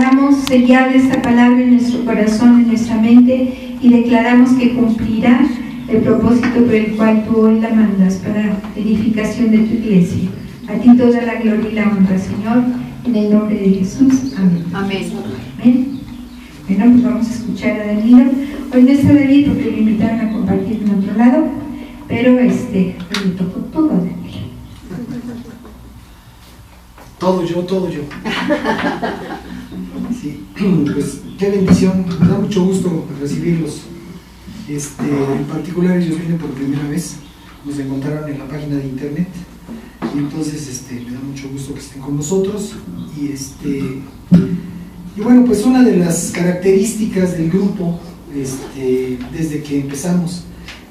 declaramos sellada esta palabra en nuestro corazón, en nuestra mente, y declaramos que cumplirá el propósito por el cual tú hoy la mandas para edificación de tu iglesia. A ti toda la gloria y la honra, Señor, en el nombre de Jesús. Amén. Amén. Amén. Bueno, pues vamos a escuchar a Danilo. Hoy no está David porque lo invitaron a compartir en otro lado, pero hoy le tocó todo a Danilo. Todo yo. Sí, pues qué bendición, me da mucho gusto recibirlos. En particular ellos vienen por primera vez, nos encontraron en la página de internet y entonces me da mucho gusto que estén con nosotros y bueno, pues una de las características del grupo desde que empezamos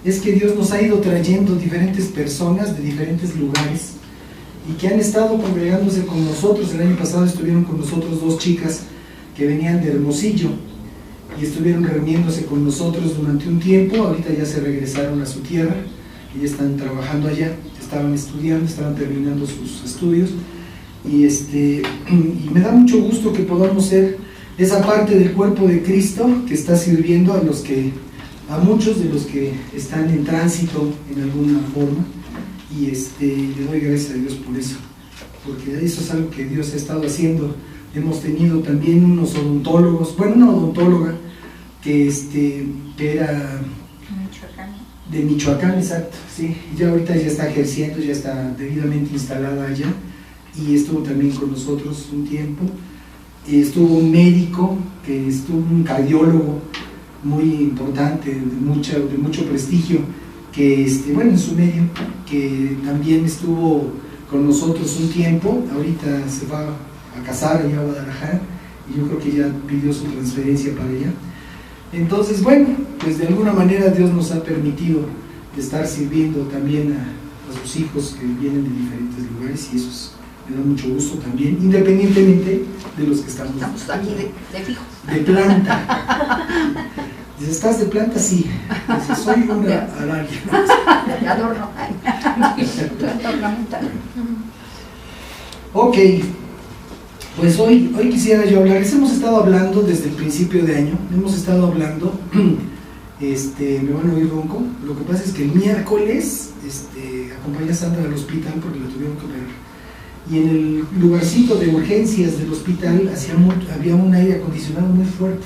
es que Dios nos ha ido trayendo diferentes personas de diferentes lugares y que han estado congregándose con nosotros. El año pasado estuvieron con nosotros 2 chicas que venían de Hermosillo y estuvieron reuniéndose con nosotros durante un tiempo. Ahorita ya se regresaron a su tierra y ya están trabajando allá, estaban estudiando, estaban terminando sus estudios y me da mucho gusto que podamos ser esa parte del cuerpo de Cristo que está sirviendo a muchos de los que están en tránsito en alguna forma. Y le doy gracias a Dios por eso, porque eso es algo que Dios ha estado haciendo. Hemos tenido también unos odontólogos, bueno, una odontóloga que era de Michoacán, exacto, sí, ya ahorita ya está ejerciendo, ya está debidamente instalada allá, y estuvo también con nosotros un tiempo. Estuvo un médico, un cardiólogo muy importante, de mucho prestigio, que bueno, en su medio, que también estuvo con nosotros un tiempo. Ahorita se va a casar allá a Guadalajara y yo creo que ya pidió su transferencia para allá. Entonces, bueno, pues de alguna manera Dios nos ha permitido estar sirviendo también a sus hijos que vienen de diferentes lugares, y eso me da mucho gusto también, independientemente de los que estamos aquí de fijo. De planta. Dice, ¿estás de planta? Sí. Dice, soy una araña. De adorno. Ok, pues hoy quisiera yo hablarles. Hemos estado hablando desde el principio de año, me van a oír ronco. Lo que pasa es que el miércoles acompañé a Sandra al hospital porque la tuvieron que operar. Y en el lugarcito de urgencias del hospital había un aire acondicionado muy fuerte.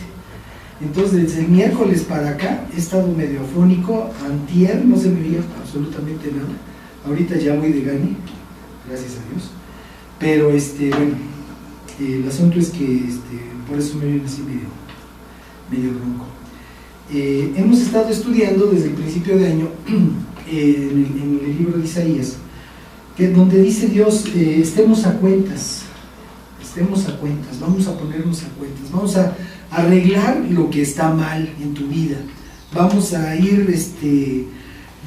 Entonces desde el miércoles para acá he estado medio afónico. Antier no se me veía absolutamente nada. Ahorita ya voy de gane, gracias a Dios. Pero bueno, el asunto es que por eso me viene así medio ronco. Hemos estado estudiando desde el principio de año en el libro de Isaías, donde dice Dios, estemos a cuentas, vamos a ponernos a cuentas, vamos a arreglar lo que está mal en tu vida, vamos a ir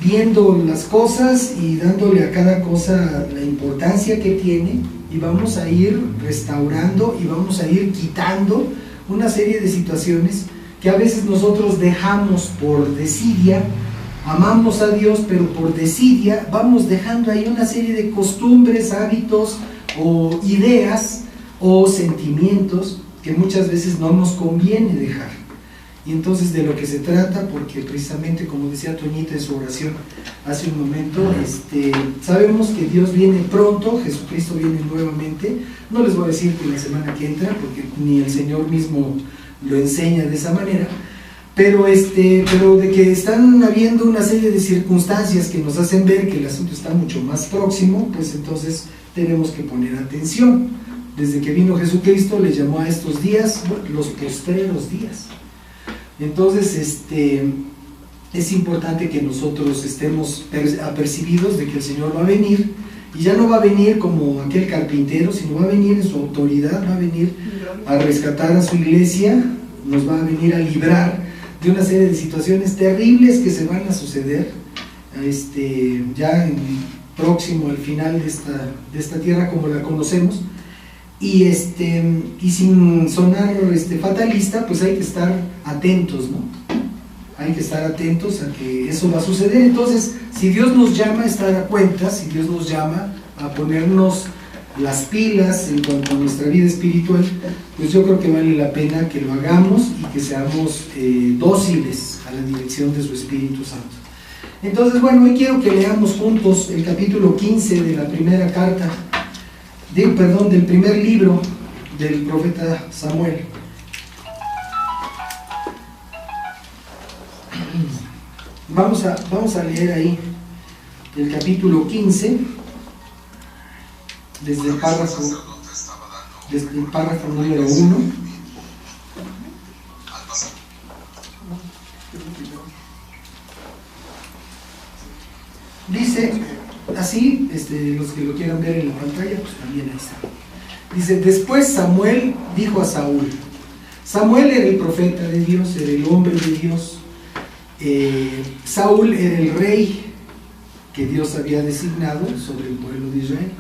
viendo las cosas y dándole a cada cosa la importancia que tiene, y vamos a ir restaurando y vamos a ir quitando una serie de situaciones que a veces nosotros dejamos por desidia. Amamos a Dios, pero por desidia vamos dejando ahí una serie de costumbres, hábitos o ideas o sentimientos que muchas veces no nos conviene dejar. Y entonces de lo que se trata, porque precisamente como decía Toñita en su oración hace un momento, sabemos que Dios viene pronto, Jesucristo viene nuevamente. No les voy a decir que la semana que entra, porque ni el Señor mismo lo enseña de esa manera, pero de que están habiendo una serie de circunstancias que nos hacen ver que el asunto está mucho más próximo, pues entonces tenemos que poner atención. Desde que vino Jesucristo le llamó a estos días los postreros días. Entonces es importante que nosotros estemos apercibidos de que el Señor va a venir, y ya no va a venir como aquel carpintero, sino va a venir en su autoridad, va a venir a rescatar a su iglesia, nos va a venir a librar de una serie de situaciones terribles que se van a suceder ya próximo al final de esta tierra como la conocemos. Y sin sonar fatalista, pues hay que estar atentos, ¿no? Hay que estar atentos a que eso va a suceder. Entonces, si Dios nos llama a estar a cuentas, si Dios nos llama a ponernos las pilas en cuanto a nuestra vida espiritual, pues yo creo que vale la pena que lo hagamos y que seamos dóciles a la dirección de su Espíritu Santo. Entonces, bueno, hoy quiero que leamos juntos el capítulo 15 de la primera carta, del primer libro del profeta Samuel. Vamos a leer ahí el capítulo 15, desde el párrafo número 1. Dice así, los que lo quieran ver en la pantalla, pues también ahí está. Dice: después Samuel dijo a Saúl. Samuel era el profeta de Dios, era el hombre de Dios. Saúl era el rey que Dios había designado sobre el pueblo de Israel.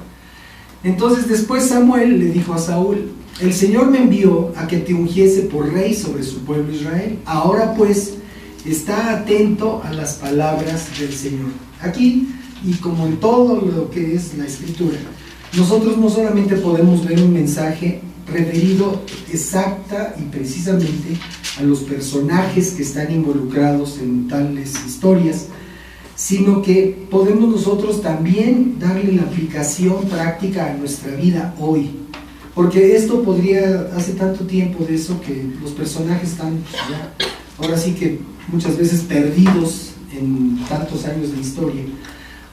Entonces después Samuel le dijo a Saúl: el Señor me envió a que te ungiese por rey sobre su pueblo Israel. Ahora pues, está atento a las palabras del Señor. Aquí, y como en todo lo que es la Escritura, nosotros no solamente podemos ver un mensaje referido exacta y precisamente a los personajes que están involucrados en tales historias, sino que podemos nosotros también darle la aplicación práctica a nuestra vida hoy, porque esto podría, hace tanto tiempo de eso, que los personajes están ya, ahora sí que muchas veces perdidos en tantos años de historia,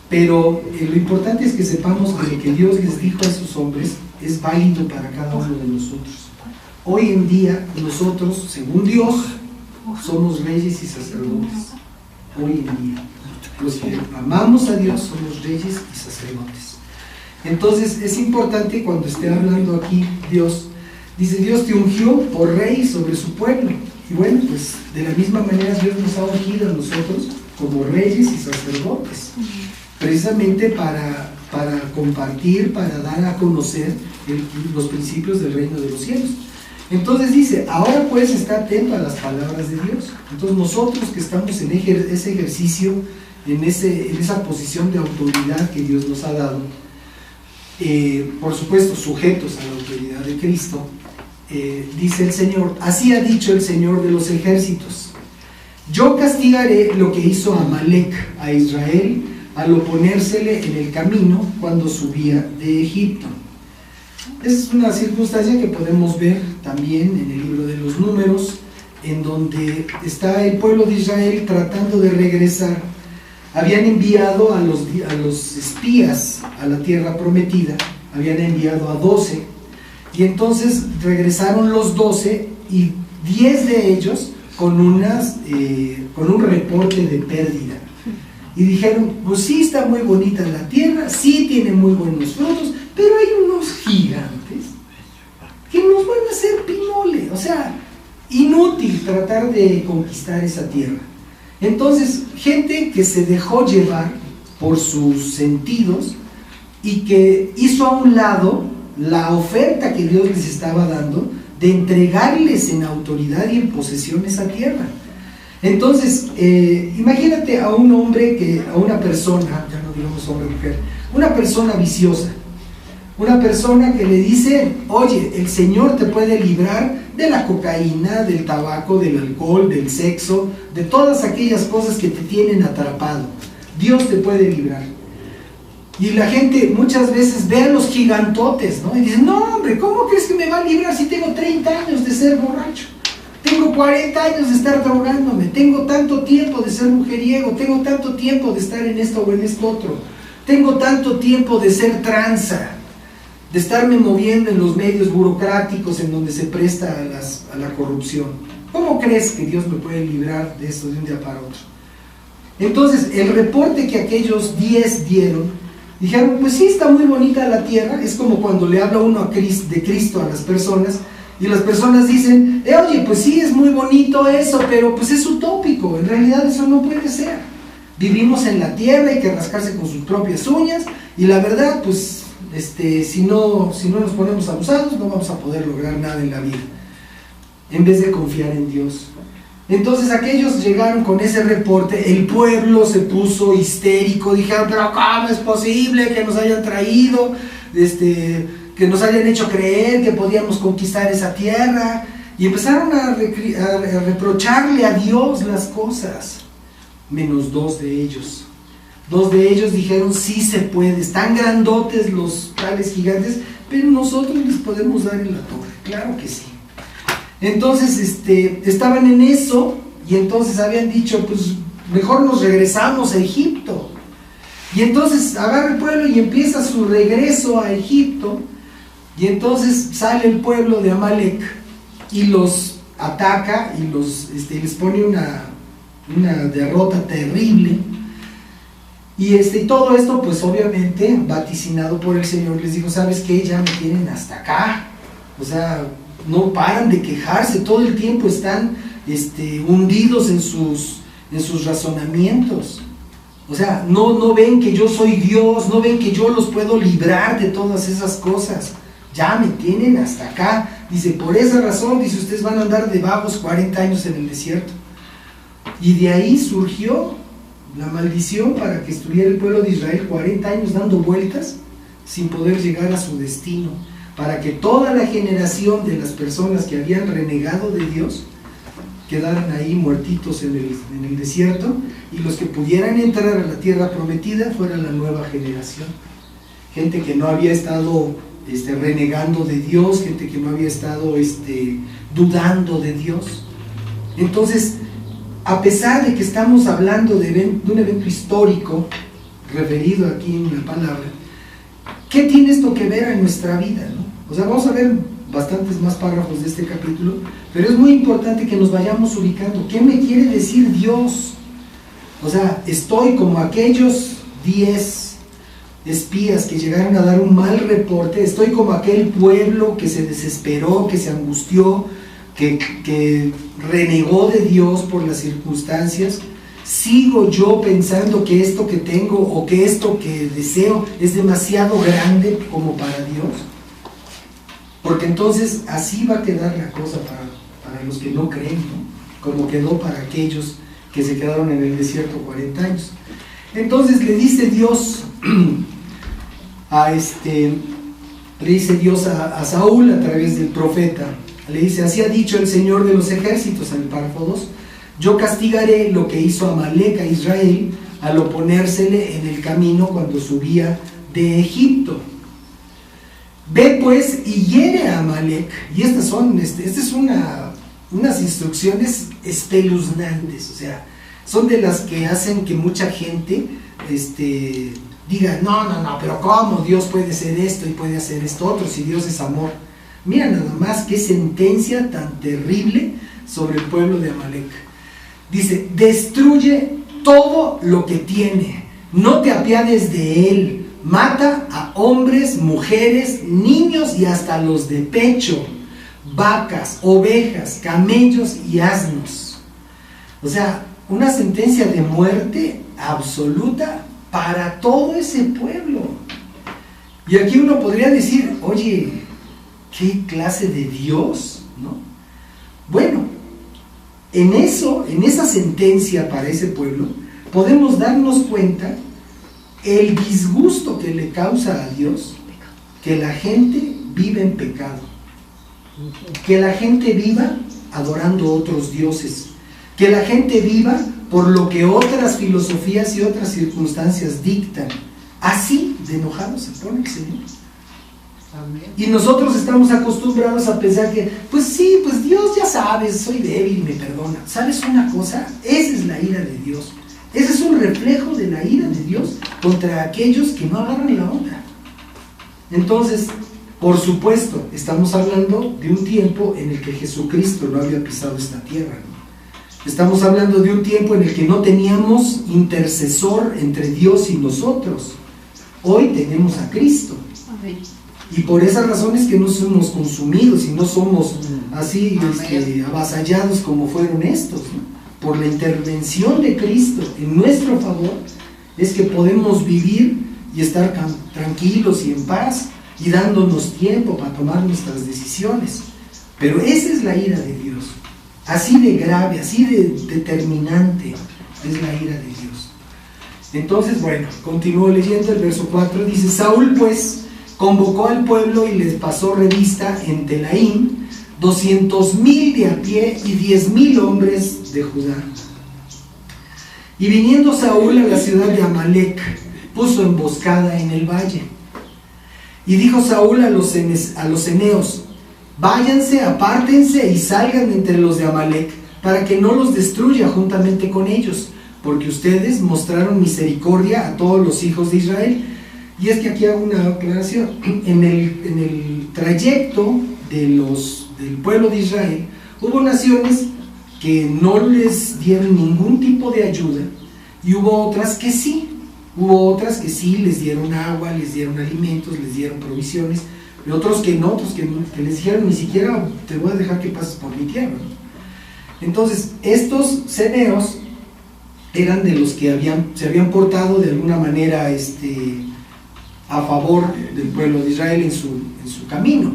pero lo importante es que sepamos que lo que Dios les dijo a esos hombres es válido para cada uno de nosotros. Hoy en día nosotros, según Dios, somos reyes y sacerdotes. Hoy en día los que amamos a Dios somos reyes y sacerdotes. Entonces es importante, cuando esté hablando aquí Dios, dice: Dios te ungió por rey sobre su pueblo. Y bueno, pues de la misma manera Dios nos ha ungido a nosotros como reyes y sacerdotes, precisamente para compartir, para dar a conocer los principios del reino de los cielos. Entonces dice: ahora pues está atento a las palabras de Dios. Entonces nosotros que estamos en ese ejercicio, en esa posición de autoridad que Dios nos ha dado, por supuesto sujetos a la autoridad de Cristo, dice el Señor: así ha dicho el Señor de los ejércitos: yo castigaré lo que hizo Amalec a Israel al oponérsele en el camino cuando subía de Egipto. Es una circunstancia que podemos ver también en el libro de los Números, en donde está el pueblo de Israel tratando de regresar. Habían enviado a los espías a la tierra prometida, habían enviado a 12, y entonces regresaron los 12 y 10 de ellos con un reporte de pérdida. Y dijeron: pues sí, está muy bonita la tierra, sí tiene muy buenos frutos, pero hay unos gigantes que nos van a hacer pinole. O sea, inútil tratar de conquistar esa tierra. Entonces, gente que se dejó llevar por sus sentidos y que hizo a un lado la oferta que Dios les estaba dando de entregarles en autoridad y en posesión esa tierra. Entonces, imagínate a un hombre, a una persona, ya no digamos hombre o mujer, una persona viciosa, una persona que le dice: oye, el Señor te puede librar de la cocaína, del tabaco, del alcohol, del sexo, de todas aquellas cosas que te tienen atrapado. Dios te puede librar. Y la gente muchas veces ve a los gigantotes, ¿no? Y dice: no, hombre, ¿cómo crees que me va a librar si tengo 30 años de ser borracho? Tengo 40 años de estar drogándome, tengo tanto tiempo de ser mujeriego, tengo tanto tiempo de estar en esto o en esto otro, tengo tanto tiempo de ser tranza, de estarme moviendo en los medios burocráticos en donde se presta a la corrupción. ¿Cómo crees que Dios me puede librar de esto de un día para otro? Entonces, el reporte que aquellos 10 dieron, dijeron: pues sí, está muy bonita la tierra. Es como cuando le habla uno de Cristo a las personas, y las personas dicen: oye, pues sí, es muy bonito eso, pero pues es utópico, en realidad eso no puede ser. Vivimos en la tierra, hay que rascarse con sus propias uñas, y la verdad, pues, si no nos ponemos abusados, no vamos a poder lograr nada en la vida, en vez de confiar en Dios. Entonces aquellos llegaron con ese reporte, el pueblo se puso histérico, dijeron: pero ¿cómo es posible que nos hayan traído que nos hayan hecho creer que podíamos conquistar esa tierra, y empezaron a reprocharle a Dios las cosas, menos dos de ellos. Dos de ellos dijeron: sí se puede, están grandotes los tales gigantes, pero nosotros les podemos dar en la torre, claro que sí. Entonces estaban en eso, y entonces habían dicho: pues mejor nos regresamos a Egipto. Y entonces agarra el pueblo y empieza su regreso a Egipto, y entonces sale el pueblo de Amalek y los ataca y les pone una derrota terrible. Y todo esto, pues obviamente vaticinado por el Señor, les dijo: ¿sabes qué? Ya me tienen hasta acá. O sea, no paran de quejarse, todo el tiempo están hundidos en sus razonamientos. O sea, no ven que yo soy Dios, no ven que yo los puedo librar de todas esas cosas. Ya me tienen hasta acá. Dice: por esa razón, dice, ustedes van a andar de vagos 40 años en el desierto. Y de ahí surgió la maldición para que estuviera el pueblo de Israel 40 años dando vueltas sin poder llegar a su destino, para que toda la generación de las personas que habían renegado de Dios quedaran ahí muertitos en el desierto, y los que pudieran entrar a la tierra prometida fueran la nueva generación. Gente que no había estado renegando de Dios, gente que no había estado dudando de Dios. Entonces, a pesar de que estamos hablando de un evento histórico referido aquí en la palabra, ¿qué tiene esto que ver en nuestra vida, no? O sea, vamos a ver bastantes más párrafos de este capítulo, pero es muy importante que nos vayamos ubicando. ¿Qué me quiere decir Dios? O sea, estoy como aquellos 10 espías que llegaron a dar un mal reporte, estoy como aquel pueblo que se desesperó, que se angustió, que renegó de Dios por las circunstancias. ¿Sigo yo pensando que esto que tengo o que esto que deseo es demasiado grande como para Dios? Porque entonces así va a quedar la cosa para los que no creen, ¿no? Como quedó para aquellos que se quedaron en el desierto 40 años. Entonces le dice Dios a Saúl a través del profeta. Le dice: así ha dicho el Señor de los ejércitos, en el párrafo 2, yo castigaré lo que hizo Amalek a Israel al oponérsele en el camino cuando subía de Egipto. Ve pues y hiere a Amalek. Y estas son unas instrucciones espeluznantes, o sea, son de las que hacen que mucha gente diga: no, pero ¿cómo Dios puede ser esto y puede hacer esto otro si Dios es amor? Mira nada más qué sentencia tan terrible sobre el pueblo de Amalek. Dice: destruye todo lo que tiene, no te apiades de él, mata a hombres, mujeres, niños y hasta los de pecho, vacas, ovejas, camellos y asnos. O sea, una sentencia de muerte absoluta para todo ese pueblo. Y aquí uno podría decir: oye, ¿qué clase de Dios, no? Bueno, en esa sentencia para ese pueblo, podemos darnos cuenta el disgusto que le causa a Dios que la gente vive en pecado, que la gente viva adorando otros dioses, que la gente viva por lo que otras filosofías y otras circunstancias dictan. Así de enojado se pone el Señor. Amén. Y nosotros estamos acostumbrados a pensar que, pues sí, pues Dios ya sabes, soy débil y me perdona. ¿Sabes una cosa? Esa es la ira de Dios. Ese es un reflejo de la ira de Dios contra aquellos que no agarran la onda. Entonces, por supuesto, estamos hablando de un tiempo en el que Jesucristo no había pisado esta tierra, ¿no? Estamos hablando de un tiempo en el que no teníamos intercesor entre Dios y nosotros. Hoy tenemos a Cristo. Amén. Y por esas razones que no somos consumidos y no somos así avasallados como fueron estos, ¿no? Por la intervención de Cristo en nuestro favor es que podemos vivir y estar tranquilos y en paz y dándonos tiempo para tomar nuestras decisiones. Pero esa es la ira de Dios. Así de grave, así de determinante es la ira de Dios. Entonces, bueno, continúo leyendo el verso 4, dice: Saúl pues convocó al pueblo y les pasó revista en Telaín 200,000 de a pie y 10,000 hombres de Judá. Y viniendo Saúl a la ciudad de Amalec, puso emboscada en el valle. Y dijo Saúl a los eneos: váyanse, apártense y salgan entre los de Amalec, para que no los destruya juntamente con ellos, porque ustedes mostraron misericordia a todos los hijos de Israel. Y es que aquí hago una aclaración. En el trayecto del pueblo de Israel, hubo naciones que no les dieron ningún tipo de ayuda, y hubo otras que sí. Hubo otras que sí les dieron agua, les dieron alimentos, les dieron provisiones, y otros que no, que les dijeron: ni siquiera te voy a dejar que pases por mi tierra. Entonces, estos ceneos eran de los que se habían portado de alguna manera a favor del pueblo de Israel en su camino.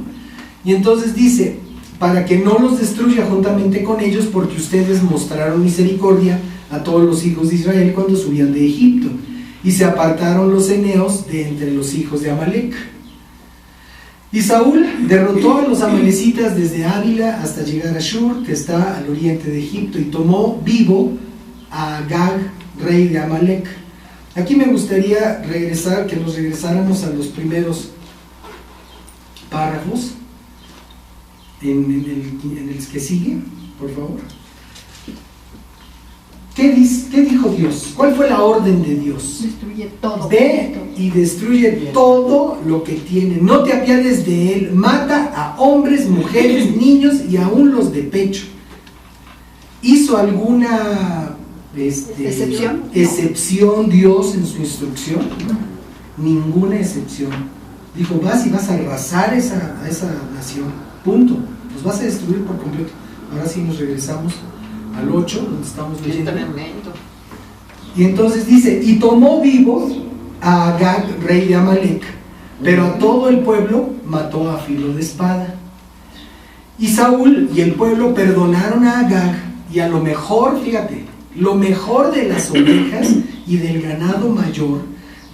Y entonces dice: para que no los destruya juntamente con ellos, porque ustedes mostraron misericordia a todos los hijos de Israel cuando subían de Egipto. Y se apartaron los eneos de entre los hijos de Amalec. Y Saúl derrotó a los amalecitas desde Ávila hasta llegar a Shur, que está al oriente de Egipto, y tomó vivo a Agag, rey de Amalec. Aquí me gustaría que nos regresáramos a los primeros párrafos, en el que sigue, por favor. ¿Qué dijo Dios? ¿Cuál fue la orden de Dios? Destruye todo. Ve y destruye todo lo que tiene. No te apiades de él. Mata a hombres, mujeres, niños y aún los de pecho. ¿Hizo alguna excepción Dios en su instrucción? Ninguna excepción. Dijo: vas y vas a arrasar a esa nación. Punto. Los vas a destruir por completo. Ahora sí nos regresamos al 8, donde estamos leyendo. Y entonces dice: y tomó vivo a Agag, rey de Amalec, pero a todo el pueblo mató a filo de espada. Y Saúl y el pueblo perdonaron a Agag, y a lo mejor, fíjate, lo mejor de las ovejas y del ganado mayor,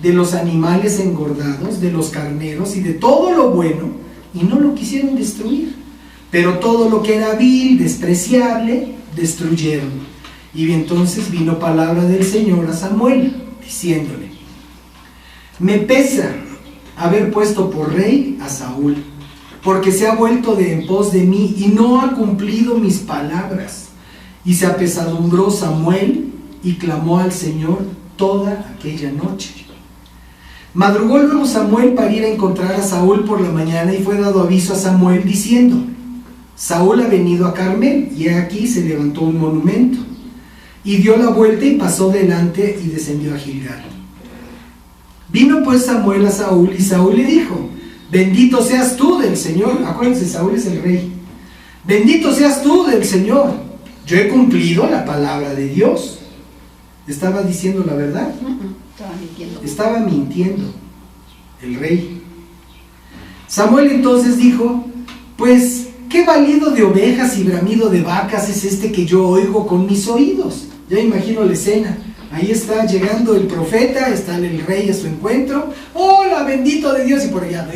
de los animales engordados, de los carneros y de todo lo bueno, y no lo quisieron destruir. Pero todo lo que era vil, despreciable, destruyeron. Y entonces vino palabra del Señor a Samuel, diciéndole: me pesa haber puesto por rey a Saúl, porque se ha vuelto en pos de mí y no ha cumplido mis palabras. Y se apesadumbró Samuel y clamó al Señor toda aquella noche. Madrugó luego Samuel para ir a encontrar a Saúl por la mañana, y fue dado aviso a Samuel diciendo: Saúl ha venido a Carmel, y aquí se levantó un monumento. Y dio la vuelta y pasó delante y descendió a Gilgal. Vino pues Samuel a Saúl, y Saúl le dijo: bendito seas tú del Señor. Acuérdense, Saúl es el rey. Bendito seas tú del Señor. Yo he cumplido la palabra de Dios. ¿Estaba diciendo la verdad? Estaba mintiendo el rey. Samuel entonces dijo: pues, ¿qué balido de ovejas y bramido de vacas es este que yo oigo con mis oídos? Ya imagino la escena. Ahí está llegando el profeta, está el rey a su encuentro. ¡Hola, bendito de Dios! Y por allá,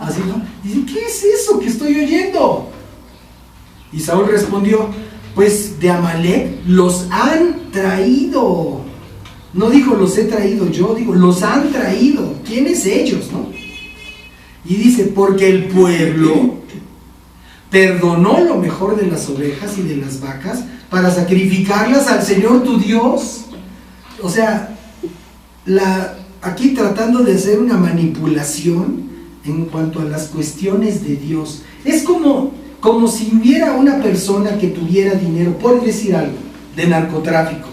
así, ¿no? Dice: ¿qué es eso que estoy oyendo? Y Saúl respondió: pues de Amalec los han traído. No dijo los he traído yo, digo los han traído. ¿Quiénes ellos, no? Y dice: porque el pueblo perdonó lo mejor de las ovejas y de las vacas para sacrificarlas al Señor tu Dios. O sea, aquí tratando de hacer una manipulación en cuanto a las cuestiones de Dios. Es como si hubiera una persona que tuviera dinero, por decir algo, de narcotráfico.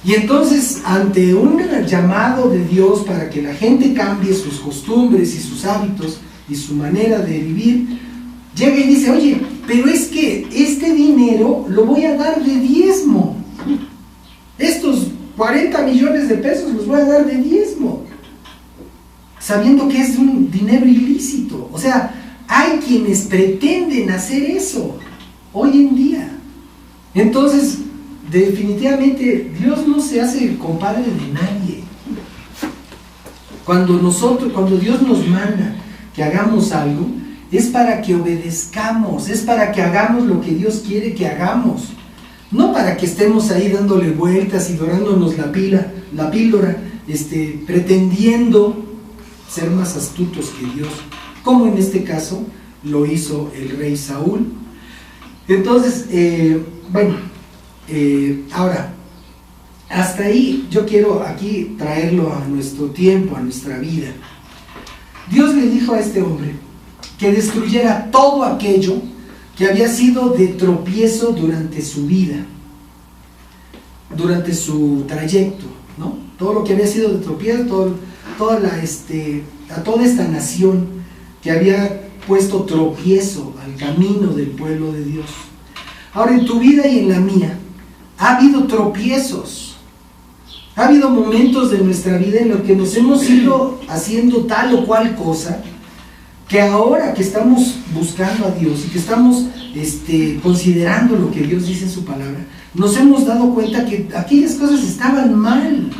Y entonces, ante un llamado de Dios para que la gente cambie sus costumbres y sus hábitos y su manera de vivir, llega y dice: oye, pero es que este dinero lo voy a dar de diezmo. Estos 40 millones de pesos los voy a dar de diezmo, sabiendo que es un dinero ilícito. O sea, hay quienes pretenden hacer eso hoy en día. Entonces, definitivamente Dios no se hace compadre de nadie. Cuando Dios nos manda que hagamos algo, es para que obedezcamos, es para que hagamos lo que Dios quiere que hagamos. No para que estemos ahí dándole vueltas y dorándonos la píldora, pretendiendo ser más astutos que Dios, como en este caso lo hizo el rey Saúl. Entonces, ahora, hasta ahí yo quiero aquí traerlo a nuestro tiempo, a nuestra vida. Dios le dijo a este hombre que destruyera todo aquello que había sido de tropiezo durante su vida, durante su trayecto, ¿no? Todo lo que había sido de tropiezo, a toda esta nación que había puesto tropiezo al camino del pueblo de Dios. Ahora, en tu vida y en la mía ha habido tropiezos, ha habido momentos de nuestra vida en los que nos hemos ido haciendo tal o cual cosa, que ahora que estamos buscando a Dios y que estamos considerando lo que Dios dice en su palabra, nos hemos dado cuenta que aquellas cosas estaban mal,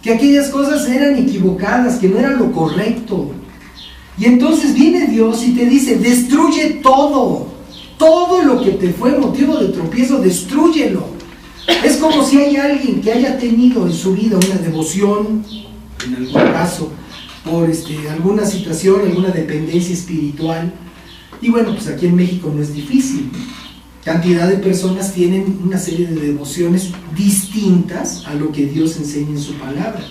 que aquellas cosas eran equivocadas, que no era lo correcto. Y entonces viene Dios y te dice, destruye todo lo que te fue motivo de tropiezo, destrúyelo. Es como si hay alguien que haya tenido en su vida una devoción, en algún caso, por alguna situación, alguna dependencia espiritual. Y bueno, pues aquí en México no es difícil, ¿no? Cantidad de personas tienen una serie de devociones distintas a lo que Dios enseña en su palabra.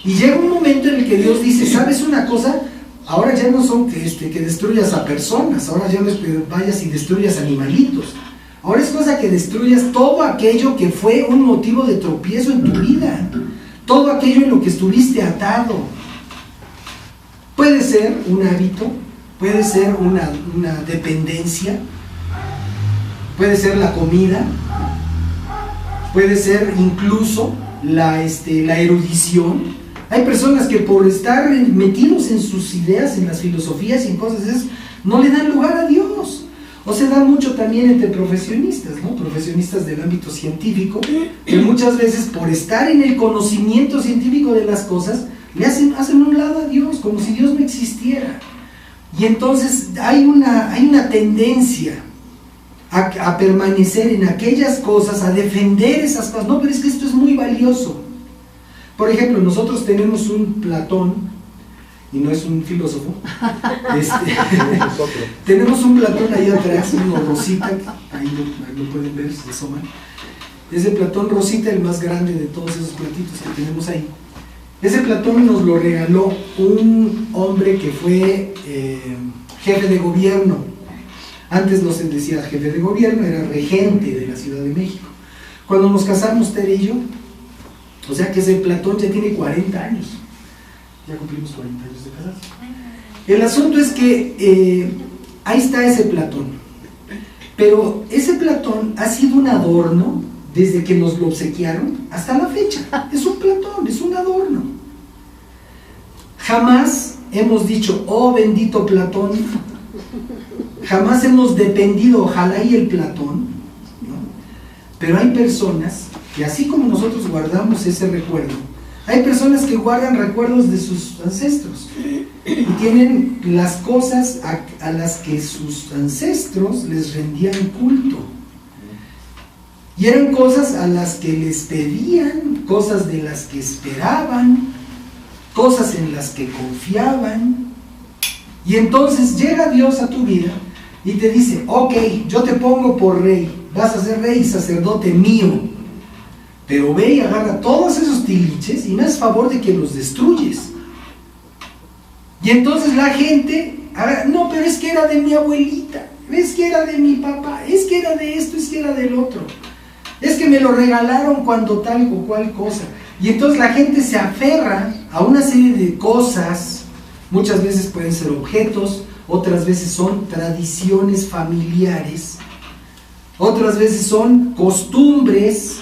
Y llega un momento en el que Dios dice, ¿sabes una cosa? Ahora ya no son que destruyas a personas, ahora ya no es que vayas y destruyas animalitos. Ahora es cosa que destruyas todo aquello que fue un motivo de tropiezo en tu vida, todo aquello en lo que estuviste atado. Puede ser un hábito, puede ser una dependencia, puede ser la comida, puede ser incluso la erudición. Hay personas que por estar metidos en sus ideas, en las filosofías y en cosas esas, no le dan lugar a Dios. O se da mucho también entre profesionistas, ¿no? Profesionistas del ámbito científico, que muchas veces por estar en el conocimiento científico de las cosas, le hacen un lado a Dios, como si Dios no existiera. Y entonces hay una tendencia a permanecer en aquellas cosas, a defender esas cosas. No, pero es que esto es muy valioso. Por ejemplo, nosotros tenemos un Platón, y no es un filósofo, tenemos un Platón ahí atrás, uno Rosita, ahí lo pueden ver, se asoman. Ese Platón Rosita, el más grande de todos esos platitos que tenemos ahí. Ese Platón nos lo regaló un hombre que fue jefe de gobierno. Antes no se decía jefe de gobierno, era regente de la Ciudad de México. Cuando nos casamos Tere y yo, o sea que ese Platón ya tiene 40 años. Ya cumplimos 40 años de casados. El asunto es que ahí está ese Platón. Pero ese Platón ha sido un adorno desde que nos lo obsequiaron hasta la fecha. Es un Platón, es un adorno. Jamás hemos dicho, oh bendito Platón. Jamás hemos dependido, ojalá y el Platón, ¿no? Pero hay personas que así como nosotros guardamos ese recuerdo, hay personas que guardan recuerdos de sus ancestros y tienen las cosas a las que sus ancestros les rendían culto. Y eran cosas a las que les pedían, cosas de las que esperaban, cosas en las que confiaban. Y entonces llega Dios a tu vida y te dice, ok, yo te pongo por rey, vas a ser rey y sacerdote mío. Pero ve y agarra todos esos tiliches y me haces favor de que los destruyes. Y entonces la gente, no, pero es que era de mi abuelita, es que era de mi papá, es que era de esto, es que era del otro, es que me lo regalaron cuando tal o cual cosa. Y entonces la gente se aferra a una serie de cosas, muchas veces pueden ser objetos, otras veces son tradiciones familiares, otras veces son costumbres.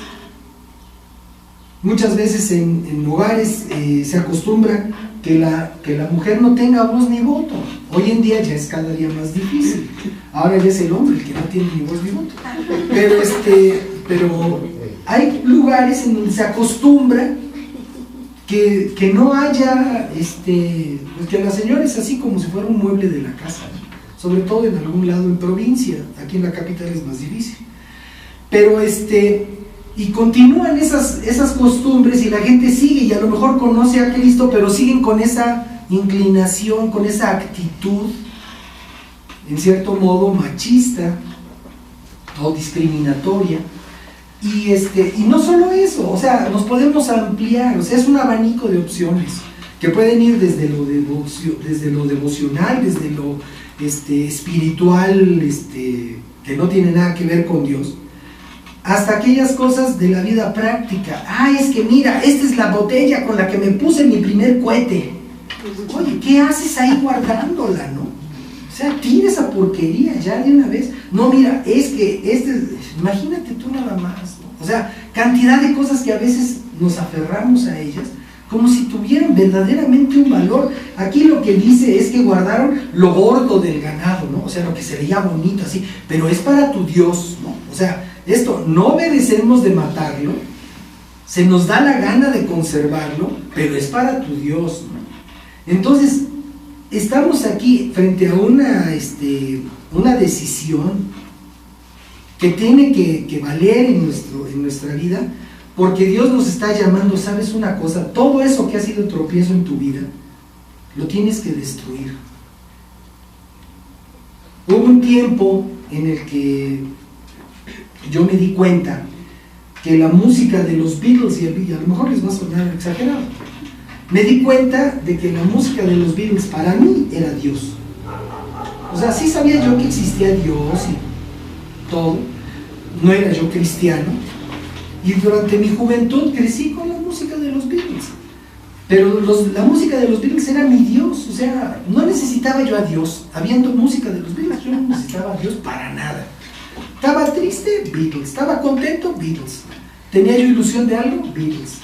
Muchas veces en hogares se acostumbra que la mujer no tenga voz ni voto. Hoy en día ya es cada día más difícil. Ahora ya es el hombre el que no tiene ni voz ni voto. Pero hay lugares en donde se acostumbra que no haya, pues que a la señora es así como si fuera un mueble de la casa, ¿no? Sobre todo en algún lado en provincia, aquí en la capital es más difícil. Pero y continúan esas costumbres y la gente sigue y a lo mejor conoce a Cristo, pero siguen con esa inclinación, con esa actitud, en cierto modo machista o discriminatoria. Y no solo eso, o sea, nos podemos ampliar, o sea, es un abanico de opciones que pueden ir desde lo devocional, desde lo espiritual, que no tiene nada que ver con Dios, hasta aquellas cosas de la vida práctica. Es que mira, esta es la botella con la que me puse mi primer cohete. Oye, ¿qué haces ahí guardándola, no? O sea, tira esa porquería ya de una vez. No, mira, es que imagínate tú nada más, ¿no? O sea, cantidad de cosas que a veces nos aferramos a ellas como si tuvieran verdaderamente un valor. Aquí lo que dice es que guardaron lo gordo del ganado, ¿no? O sea, lo que se veía bonito así, pero es para tu Dios, ¿no? O sea, esto, no obedecemos de matarlo, se nos da la gana de conservarlo, pero es para tu Dios, ¿no? Entonces, estamos aquí frente a una decisión que tiene que valer en nuestra vida, porque Dios nos está llamando. ¿Sabes una cosa? Todo eso que ha sido tropiezo en tu vida, lo tienes que destruir. Hubo un tiempo en el que yo me di cuenta que la música de los Beatles, y a lo mejor les va a sonar exagerado, me di cuenta de que la música de los Beatles para mí era Dios. O sea, sí sabía yo que existía Dios y todo, no era yo cristiano, y durante mi juventud crecí con la música de los Beatles, pero la música de los Beatles era mi Dios. O sea, no necesitaba yo a Dios habiendo música de los Beatles, yo no necesitaba a Dios para nada. Estaba triste, Beatles. Estaba contento, Beatles. ¿Tenía yo ilusión de algo? Beatles.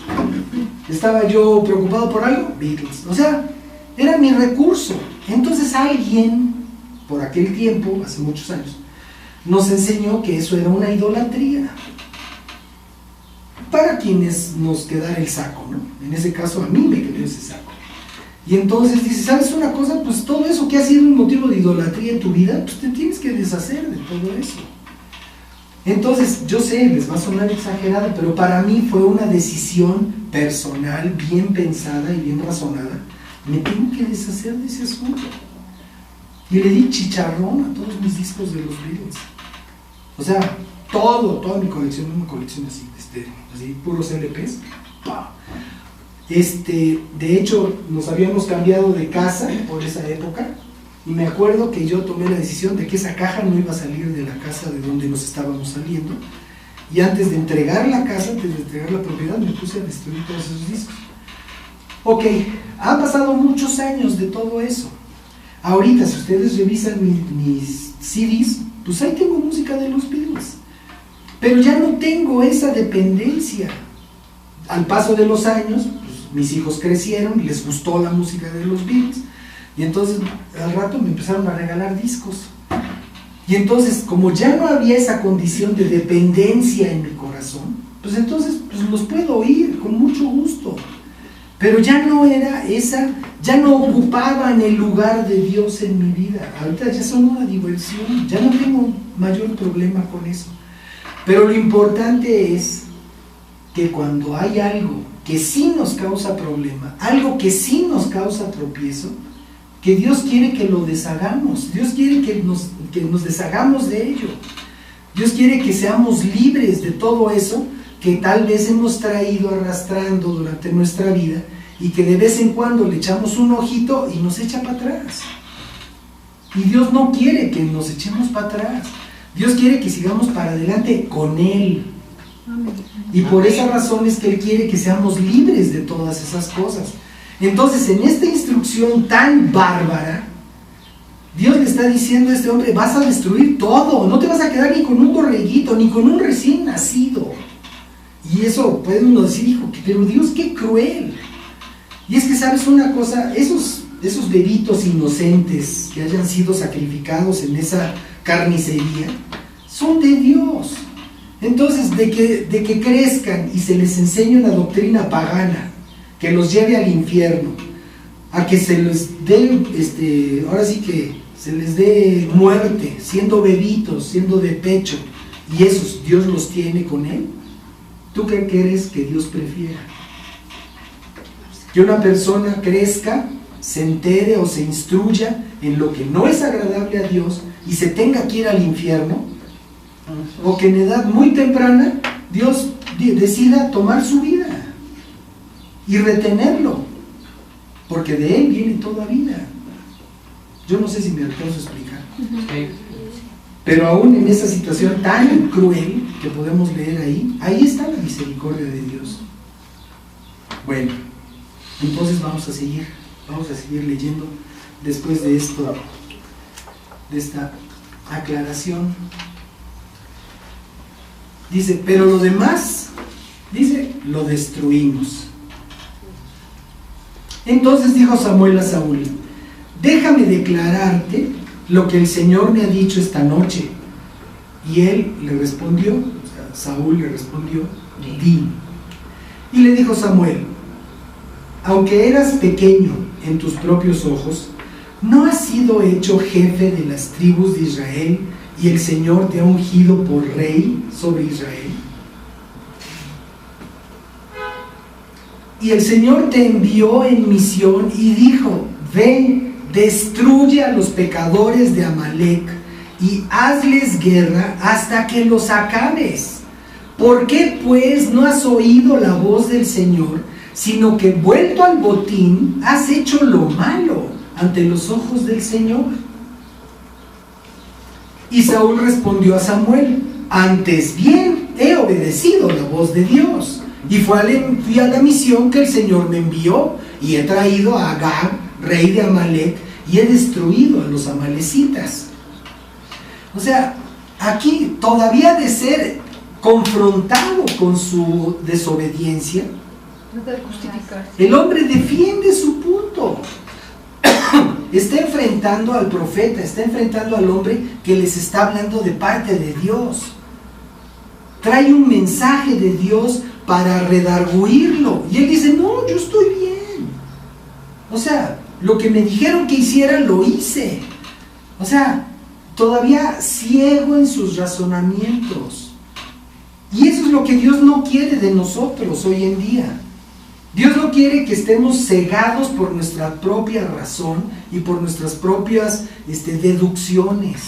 ¿Estaba yo preocupado por algo? Beatles. O sea, era mi recurso. Entonces alguien, por aquel tiempo, hace muchos años, nos enseñó que eso era una idolatría. Para quienes nos quedara el saco, ¿no? En ese caso a mí me quedó ese saco. Y entonces dice, ¿sabes una cosa? Pues todo eso que ha sido un motivo de idolatría en tu vida, pues te tienes que deshacer de todo eso. Entonces, yo sé, les va a sonar exagerado, pero para mí fue una decisión personal, bien pensada y bien razonada. Me tengo que deshacer de ese asunto. Y le di chicharrón a todos mis discos de los Beatles. O sea, toda mi colección, una colección así, así puros LPs. De hecho, nos habíamos cambiado de casa por esa época. Y me acuerdo que yo tomé la decisión de que esa caja no iba a salir de la casa de donde nos estábamos saliendo. Y antes de entregar la casa, antes de entregar la propiedad, me puse a destruir todos esos discos. Ok, han pasado muchos años de todo eso. Ahorita, si ustedes revisan mis CDs, pues ahí tengo música de los Beatles. Pero ya no tengo esa dependencia. Al paso de los años, pues, mis hijos crecieron, les gustó la música de los Beatles. Y entonces al rato me empezaron a regalar discos. Y entonces, como ya no había esa condición de dependencia en mi corazón, pues entonces pues los puedo oír con mucho gusto. Pero ya no era esa, ya no ocupaban el lugar de Dios en mi vida. Ahorita ya son una diversión, ya no tengo mayor problema con eso. Pero lo importante es que cuando hay algo que sí nos causa problema, algo que sí nos causa tropiezo, que Dios quiere que lo deshagamos. Dios quiere que nos deshagamos de ello. Dios quiere que seamos libres de todo eso que tal vez hemos traído arrastrando durante nuestra vida y que de vez en cuando le echamos un ojito y nos echa para atrás. Y Dios no quiere que nos echemos para atrás. Dios quiere que sigamos para adelante con Él. Y por esa razón es que Él quiere que seamos libres de todas esas cosas. Entonces, en esta instrucción tan bárbara, Dios le está diciendo a este hombre, vas a destruir todo, no te vas a quedar ni con un borreguito, ni con un recién nacido. Y eso puede uno decir, hijo, pero Dios, qué cruel. Y es que, ¿sabes una cosa? Esos bebitos inocentes que hayan sido sacrificados en esa carnicería, son de Dios. Entonces, de que crezcan y se les enseñe una doctrina pagana, que los lleve al infierno, a que se les dé, ahora sí que se les dé muerte, siendo bebitos, siendo de pecho, y esos Dios los tiene con él. ¿Tú qué crees que Dios prefiera? Que una persona crezca, se entere o se instruya en lo que no es agradable a Dios y se tenga que ir al infierno, o que en edad muy temprana Dios decida tomar su vida y retenerlo, porque de él viene toda vida. Yo no sé si me alcanzo a explicar. Pero aún en esa situación tan cruel que podemos leer ahí está la misericordia de Dios. Bueno, entonces vamos a seguir leyendo después de esto, de esta aclaración. Dice, pero lo demás, dice, lo destruimos. Entonces dijo Samuel a Saúl, déjame declararte lo que el Señor me ha dicho esta noche. Y él le respondió, Saúl le respondió, di. Y le dijo Samuel, aunque eras pequeño en tus propios ojos, ¿no has sido hecho jefe de las tribus de Israel y el Señor te ha ungido por rey sobre Israel? Y el Señor te envió en misión y dijo, ve, destruye a los pecadores de Amalec y hazles guerra hasta que los acabes. ¿Por qué pues no has oído la voz del Señor, sino que vuelto al botín has hecho lo malo ante los ojos del Señor? Y Saúl respondió a Samuel, antes bien he obedecido la voz de Dios y fui a la misión que el Señor me envió y he traído a Agag, rey de Amalec, y he destruido a los amalecitas. O sea, aquí todavía de ser confrontado con su desobediencia, el hombre defiende su punto. Está enfrentando al profeta, está enfrentando al hombre que les está hablando de parte de Dios. Trae un mensaje de Dios para redarguirlo. Y él dice, no, yo estoy bien. O sea, lo que me dijeron que hiciera, lo hice. O sea, todavía ciego en sus razonamientos. Y eso es lo que Dios no quiere de nosotros hoy en día. Dios no quiere que estemos cegados por nuestra propia razón y por nuestras propias deducciones.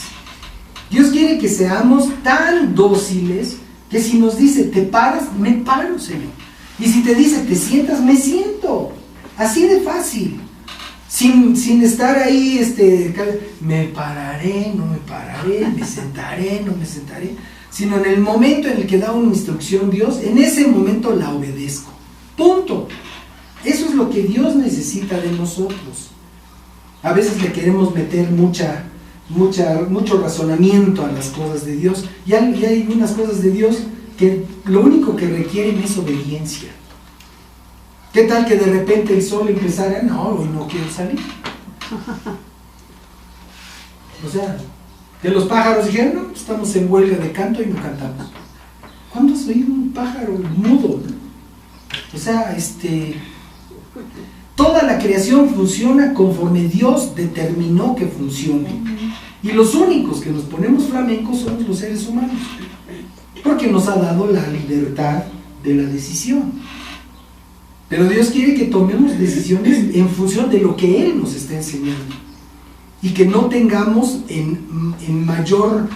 Dios quiere que seamos tan dóciles que si nos dice, te paras, me paro, Señor. Y si te dice, te sientas, me siento. Así de fácil. Sin estar ahí, me pararé, no me pararé, me sentaré, no me sentaré. Sino en el momento en el que da una instrucción Dios, en ese momento la obedezco. Punto. Eso es lo que Dios necesita de nosotros. A veces le queremos meter mucho razonamiento a las cosas de Dios, y hay unas cosas de Dios que lo único que requieren es obediencia. ¿Qué tal que de repente el sol empezara? No, hoy no quiero salir. O sea, que los pájaros dijeron, no, estamos en huelga de canto y no cantamos. ¿Cuándo has oído un pájaro mudo? O sea, toda la creación funciona conforme Dios determinó que funcione. Y los únicos que nos ponemos flamencos somos los seres humanos, porque nos ha dado la libertad de la decisión. Pero Dios quiere que tomemos decisiones en función de lo que Él nos está enseñando, y que no tengamos en mayor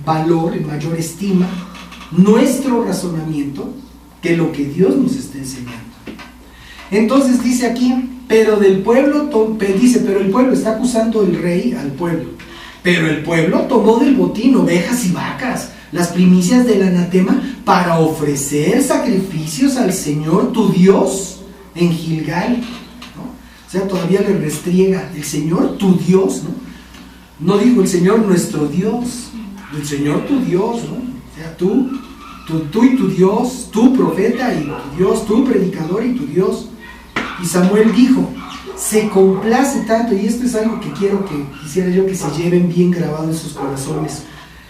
valor, en mayor estima, nuestro razonamiento que lo que Dios nos está enseñando. Entonces dice aquí, pero el pueblo está acusando el rey al pueblo, pero el pueblo tomó del botín ovejas y vacas, las primicias del anatema, para ofrecer sacrificios al Señor tu Dios en Gilgal, ¿no? O sea, todavía le restriega, el Señor tu Dios, no dijo el Señor nuestro Dios, el Señor tu Dios, ¿no? O sea, tú y tu Dios, tu profeta y tu Dios, tu predicador y tu Dios. Y Samuel dijo, se complace tanto, y esto es algo que quisiera yo que se lleven bien grabado en sus corazones.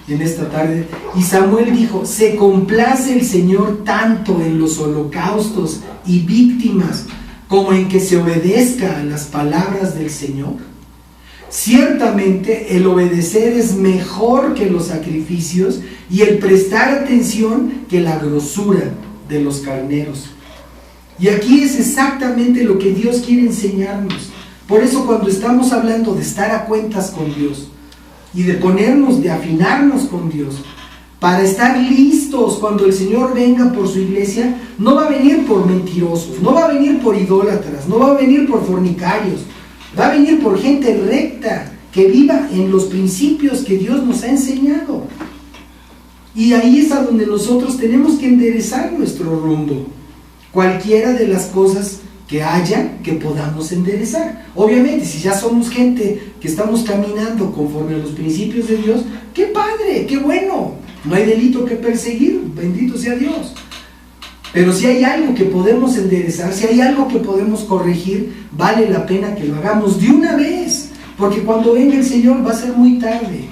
en esta tarde. Y Samuel dijo: ¿se complace el Señor tanto en los holocaustos y víctimas como en que se obedezca a las palabras del Señor? Ciertamente el obedecer es mejor que los sacrificios, y el prestar atención que la grosura de los carneros. Y aquí es exactamente lo que Dios quiere enseñarnos. Por eso, cuando estamos hablando de estar a cuentas con Dios y de ponernos, de afinarnos con Dios, para estar listos cuando el Señor venga por su iglesia, no va a venir por mentirosos, no va a venir por idólatras, no va a venir por fornicarios, va a venir por gente recta, que viva en los principios que Dios nos ha enseñado. Y ahí es a donde nosotros tenemos que enderezar nuestro rumbo. Cualquiera de las cosas que haya que podamos enderezar. Obviamente, si ya somos gente que estamos caminando conforme a los principios de Dios, ¡qué padre! ¡Qué bueno! No hay delito que perseguir, bendito sea Dios. Pero si hay algo que podemos enderezar, si hay algo que podemos corregir, vale la pena que lo hagamos de una vez, porque cuando venga el Señor va a ser muy tarde.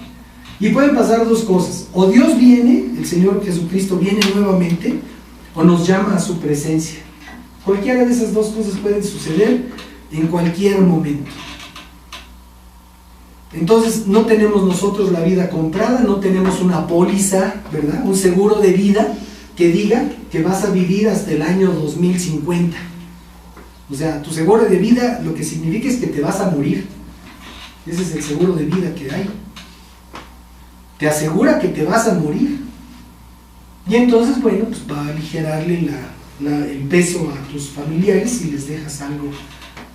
Y pueden pasar dos cosas: o Dios viene, el Señor Jesucristo viene nuevamente, o nos llama a su presencia. Cualquiera de esas dos cosas pueden suceder en cualquier momento. Entonces no tenemos nosotros la vida comprada, no tenemos una póliza, ¿verdad? Un seguro de vida que diga que vas a vivir hasta el año 2050. O sea, tu seguro de vida lo que significa es que te vas a morir. Ese es el seguro de vida que hay. Te asegura que te vas a morir. Y entonces, bueno, pues va a aligerarle el peso a tus familiares si les dejas algo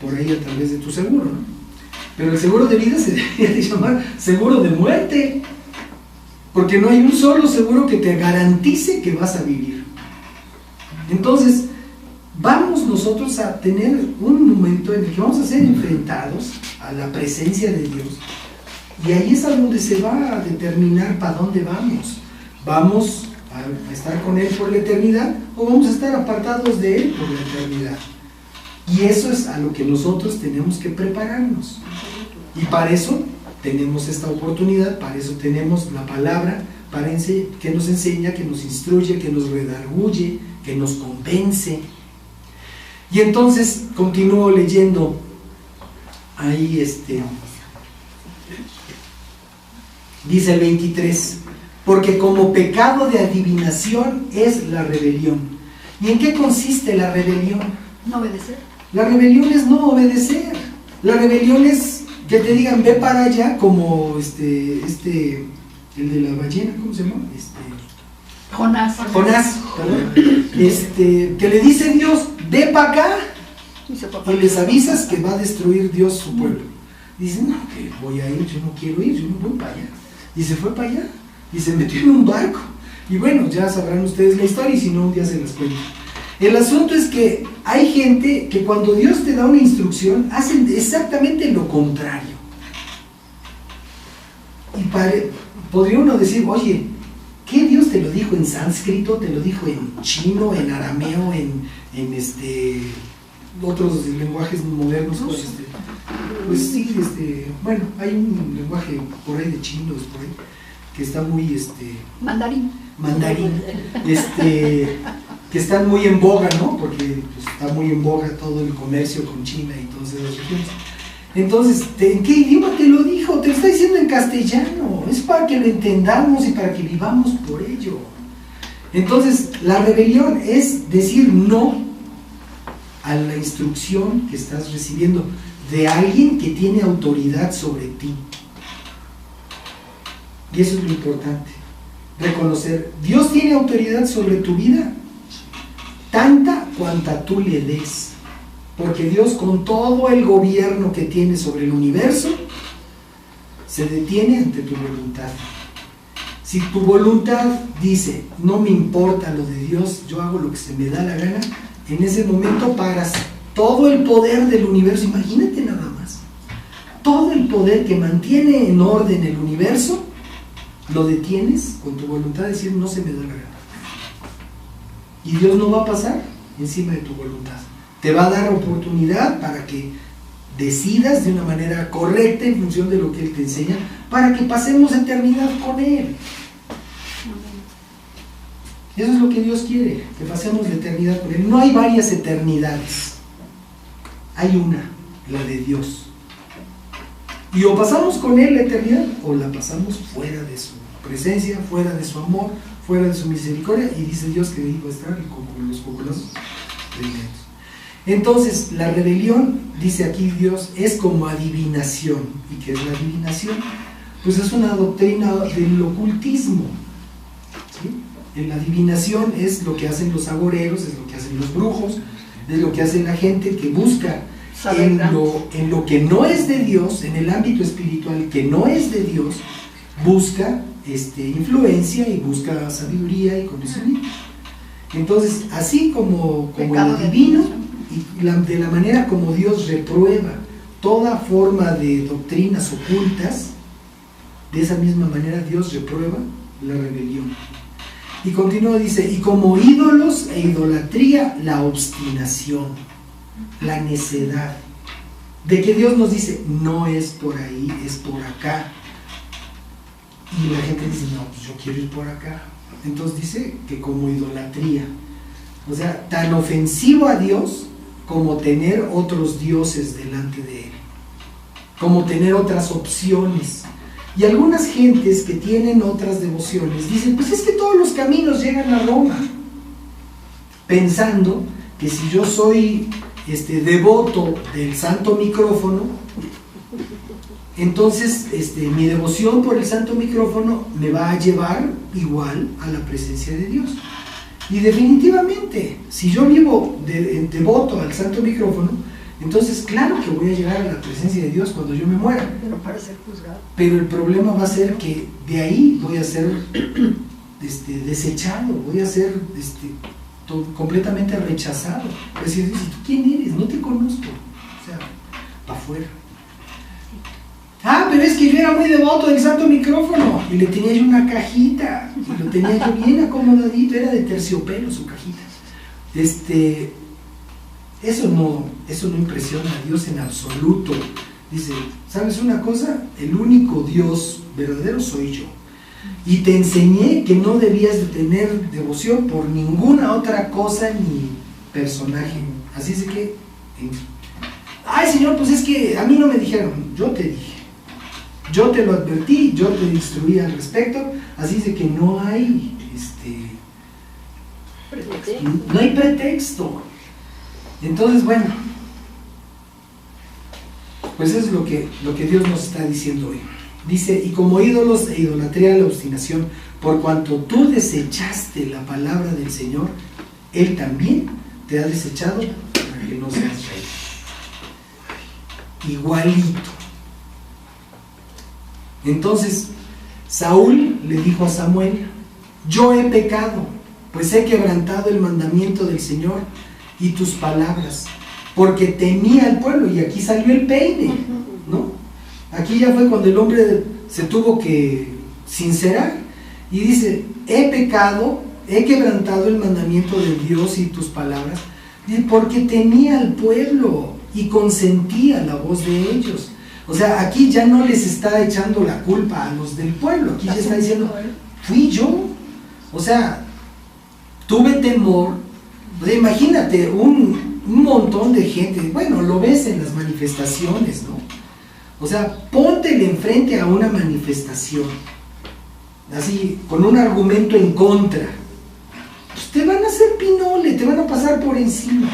por ahí a través de tu seguro, ¿no? Pero el seguro de vida se debería de llamar seguro de muerte, porque no hay un solo seguro que te garantice que vas a vivir. Entonces, vamos nosotros a tener un momento en el que vamos a ser enfrentados a la presencia de Dios, y ahí es a donde se va a determinar para dónde vamos. ¿Vamos a estar con Él por la eternidad o vamos a estar apartados de Él por la eternidad? Y eso es a lo que nosotros tenemos que prepararnos. Y para eso tenemos esta oportunidad, para eso tenemos la palabra, que nos enseña, que nos instruye, que nos redarguye, que nos convence. Y entonces continúo leyendo ahí, dice el 23: porque como pecado de adivinación es la rebelión. ¿Y en qué consiste la rebelión? No obedecer. La rebelión es no obedecer. La rebelión es que te digan ve para allá, como el de la ballena, ¿cómo se llama? Jonás, perdón. Que le dice Dios, ve para acá, y les avisas que va a destruir Dios su pueblo. Dicen, no, que voy a ir, yo no quiero ir, yo no voy para allá. Y se fue para allá, y se metió en un barco. Y bueno, ya sabrán ustedes la historia, y si no, un día se las cuento. El asunto es que hay gente que cuando Dios te da una instrucción, hacen exactamente lo contrario. Y podría uno decir, oye, ¿qué Dios te lo dijo en sánscrito? ¿Te lo dijo en chino, en arameo, en otros lenguajes modernos? Pues sí, bueno, hay un lenguaje por ahí de chinos, por ahí, que está muy, mandarín, que están muy en boga, ¿no? Porque pues, está muy en boga todo el comercio con China y todas esas regiones. Entonces, ¿en qué idioma te lo dijo? Te lo está diciendo en castellano. Es para que lo entendamos y para que vivamos por ello. Entonces, la rebelión es decir no a la instrucción que estás recibiendo de alguien que tiene autoridad sobre ti. Y eso es lo importante. Reconocer, Dios tiene autoridad sobre tu vida, tanta cuanta tú le des. Porque Dios, con todo el gobierno que tiene sobre el universo, se detiene ante tu voluntad. Si tu voluntad dice, no me importa lo de Dios, yo hago lo que se me da la gana, en ese momento paras todo el poder del universo. Imagínate nada más, todo el poder que mantiene en orden el universo, lo detienes con tu voluntad de decir, no se me da la gana. Y Dios no va a pasar encima de tu voluntad. Te va a dar oportunidad para que decidas de una manera correcta en función de lo que Él te enseña, para que pasemos eternidad con Él. Eso es lo que Dios quiere, que pasemos la eternidad con Él. No hay varias eternidades, hay una, la de Dios. Y o pasamos con Él la eternidad, o la pasamos fuera de su presencia, fuera de su amor, fuera de su misericordia, y dice Dios que iba a estar con los populosos primeros. Entonces, la rebelión, dice aquí Dios, es como adivinación. ¿Y qué es la adivinación? Pues es una doctrina del ocultismo, ¿sí? La adivinación es lo que hacen los agoreros, es lo que hacen los brujos, es lo que hace la gente que busca en lo que no es de Dios, en el ámbito espiritual que no es de Dios, busca influencia y busca sabiduría y conocimiento. Entonces, así como el adivino, y de la manera como Dios reprueba toda forma de doctrinas ocultas, de esa misma manera Dios reprueba la rebelión. Y continúa, dice, y como ídolos e idolatría, la obstinación, la necedad, de que Dios nos dice, no es por ahí, es por acá. Y la gente dice, no, pues yo quiero ir por acá. Entonces dice que como idolatría, o sea, tan ofensivo a Dios como tener otros dioses delante de Él, como tener otras opciones. Y algunas gentes que tienen otras devociones dicen, pues es que todos los caminos llegan a Roma, pensando que si yo soy devoto del santo micrófono, entonces mi devoción por el santo micrófono me va a llevar igual a la presencia de Dios. Y definitivamente, si yo vivo devoto al santo micrófono, entonces claro que voy a llegar a la presencia de Dios cuando yo me muera. Pero para ser juzgado. Pero el problema va a ser que de ahí voy a ser desechado, voy a ser completamente rechazado. Es decir, ¿tú quién eres? No te conozco. O sea, para afuera. Ah, pero es que yo era muy devoto del santo micrófono y le tenía yo una cajita y lo tenía yo bien acomodadito, era de terciopelo su cajita. Eso no impresiona a Dios en absoluto. Dice, ¿sabes una cosa? El único Dios verdadero soy yo. Y te enseñé que no debías de tener devoción por ninguna otra cosa ni personaje. Así es que, ay Señor, pues es que a mí no me dijeron, yo te dije. Yo te lo advertí, yo te instruí al respecto, así es de que no hay no hay pretexto. Entonces, bueno, pues eso es lo que Dios nos está diciendo hoy. Dice, y como ídolos e idolatría la obstinación, por cuanto tú desechaste la palabra del Señor, Él también te ha desechado para que no seas rey. Igualito. Entonces, Saúl le dijo a Samuel, yo he pecado, pues he quebrantado el mandamiento del Señor y tus palabras, porque temía al pueblo. Y aquí salió el peine, ¿no? Aquí ya fue cuando el hombre se tuvo que sincerar y dice, he pecado, he quebrantado el mandamiento de Dios y tus palabras, porque temía al pueblo y consentía la voz de ellos. O sea, aquí ya no les está echando la culpa a los del pueblo, aquí ya está diciendo, fui yo. O sea, tuve temor. O sea, imagínate un montón de gente, bueno, lo ves en las manifestaciones, ¿no? O sea, póntele enfrente a una manifestación, así, con un argumento en contra. Pues te van a hacer pinole, te van a pasar por encima.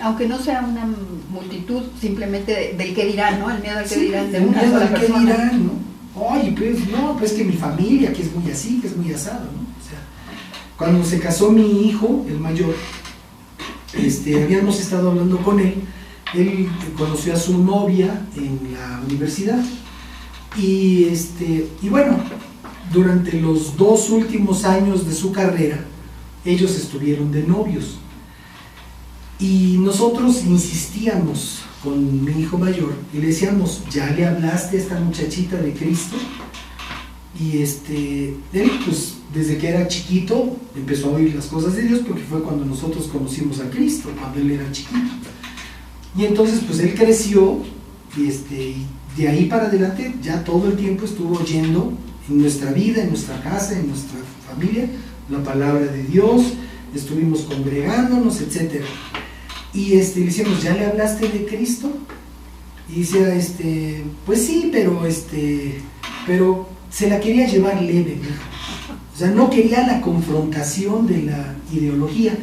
Aunque no sea una multitud, simplemente del que dirán, ¿no? El miedo al que Sí, dirán, de el una miedo sola al que persona. dirán, ¿no? Oye, pues no, pues que mi familia, que es muy así, que es muy asado, ¿no? O sea, cuando se casó mi hijo, el mayor, habíamos estado hablando con él conoció a su novia en la universidad, y bueno, durante los 2 últimos años de su carrera, ellos estuvieron de novios. Y nosotros insistíamos con mi hijo mayor y le decíamos, ¿ya le hablaste a esta muchachita de Cristo? Y él, pues, desde que era chiquito, empezó a oír las cosas de Dios, porque fue cuando nosotros conocimos a Cristo, cuando él era chiquito. Y entonces, pues, él creció, y de ahí para adelante, ya todo el tiempo estuvo oyendo en nuestra vida, en nuestra casa, en nuestra familia, la palabra de Dios, estuvimos congregándonos, etc. Y le decíamos, ¿ya le hablaste de Cristo? Y decía, pues sí, pero se la quería llevar leve, ¿no? O sea, no quería la confrontación de la ideología,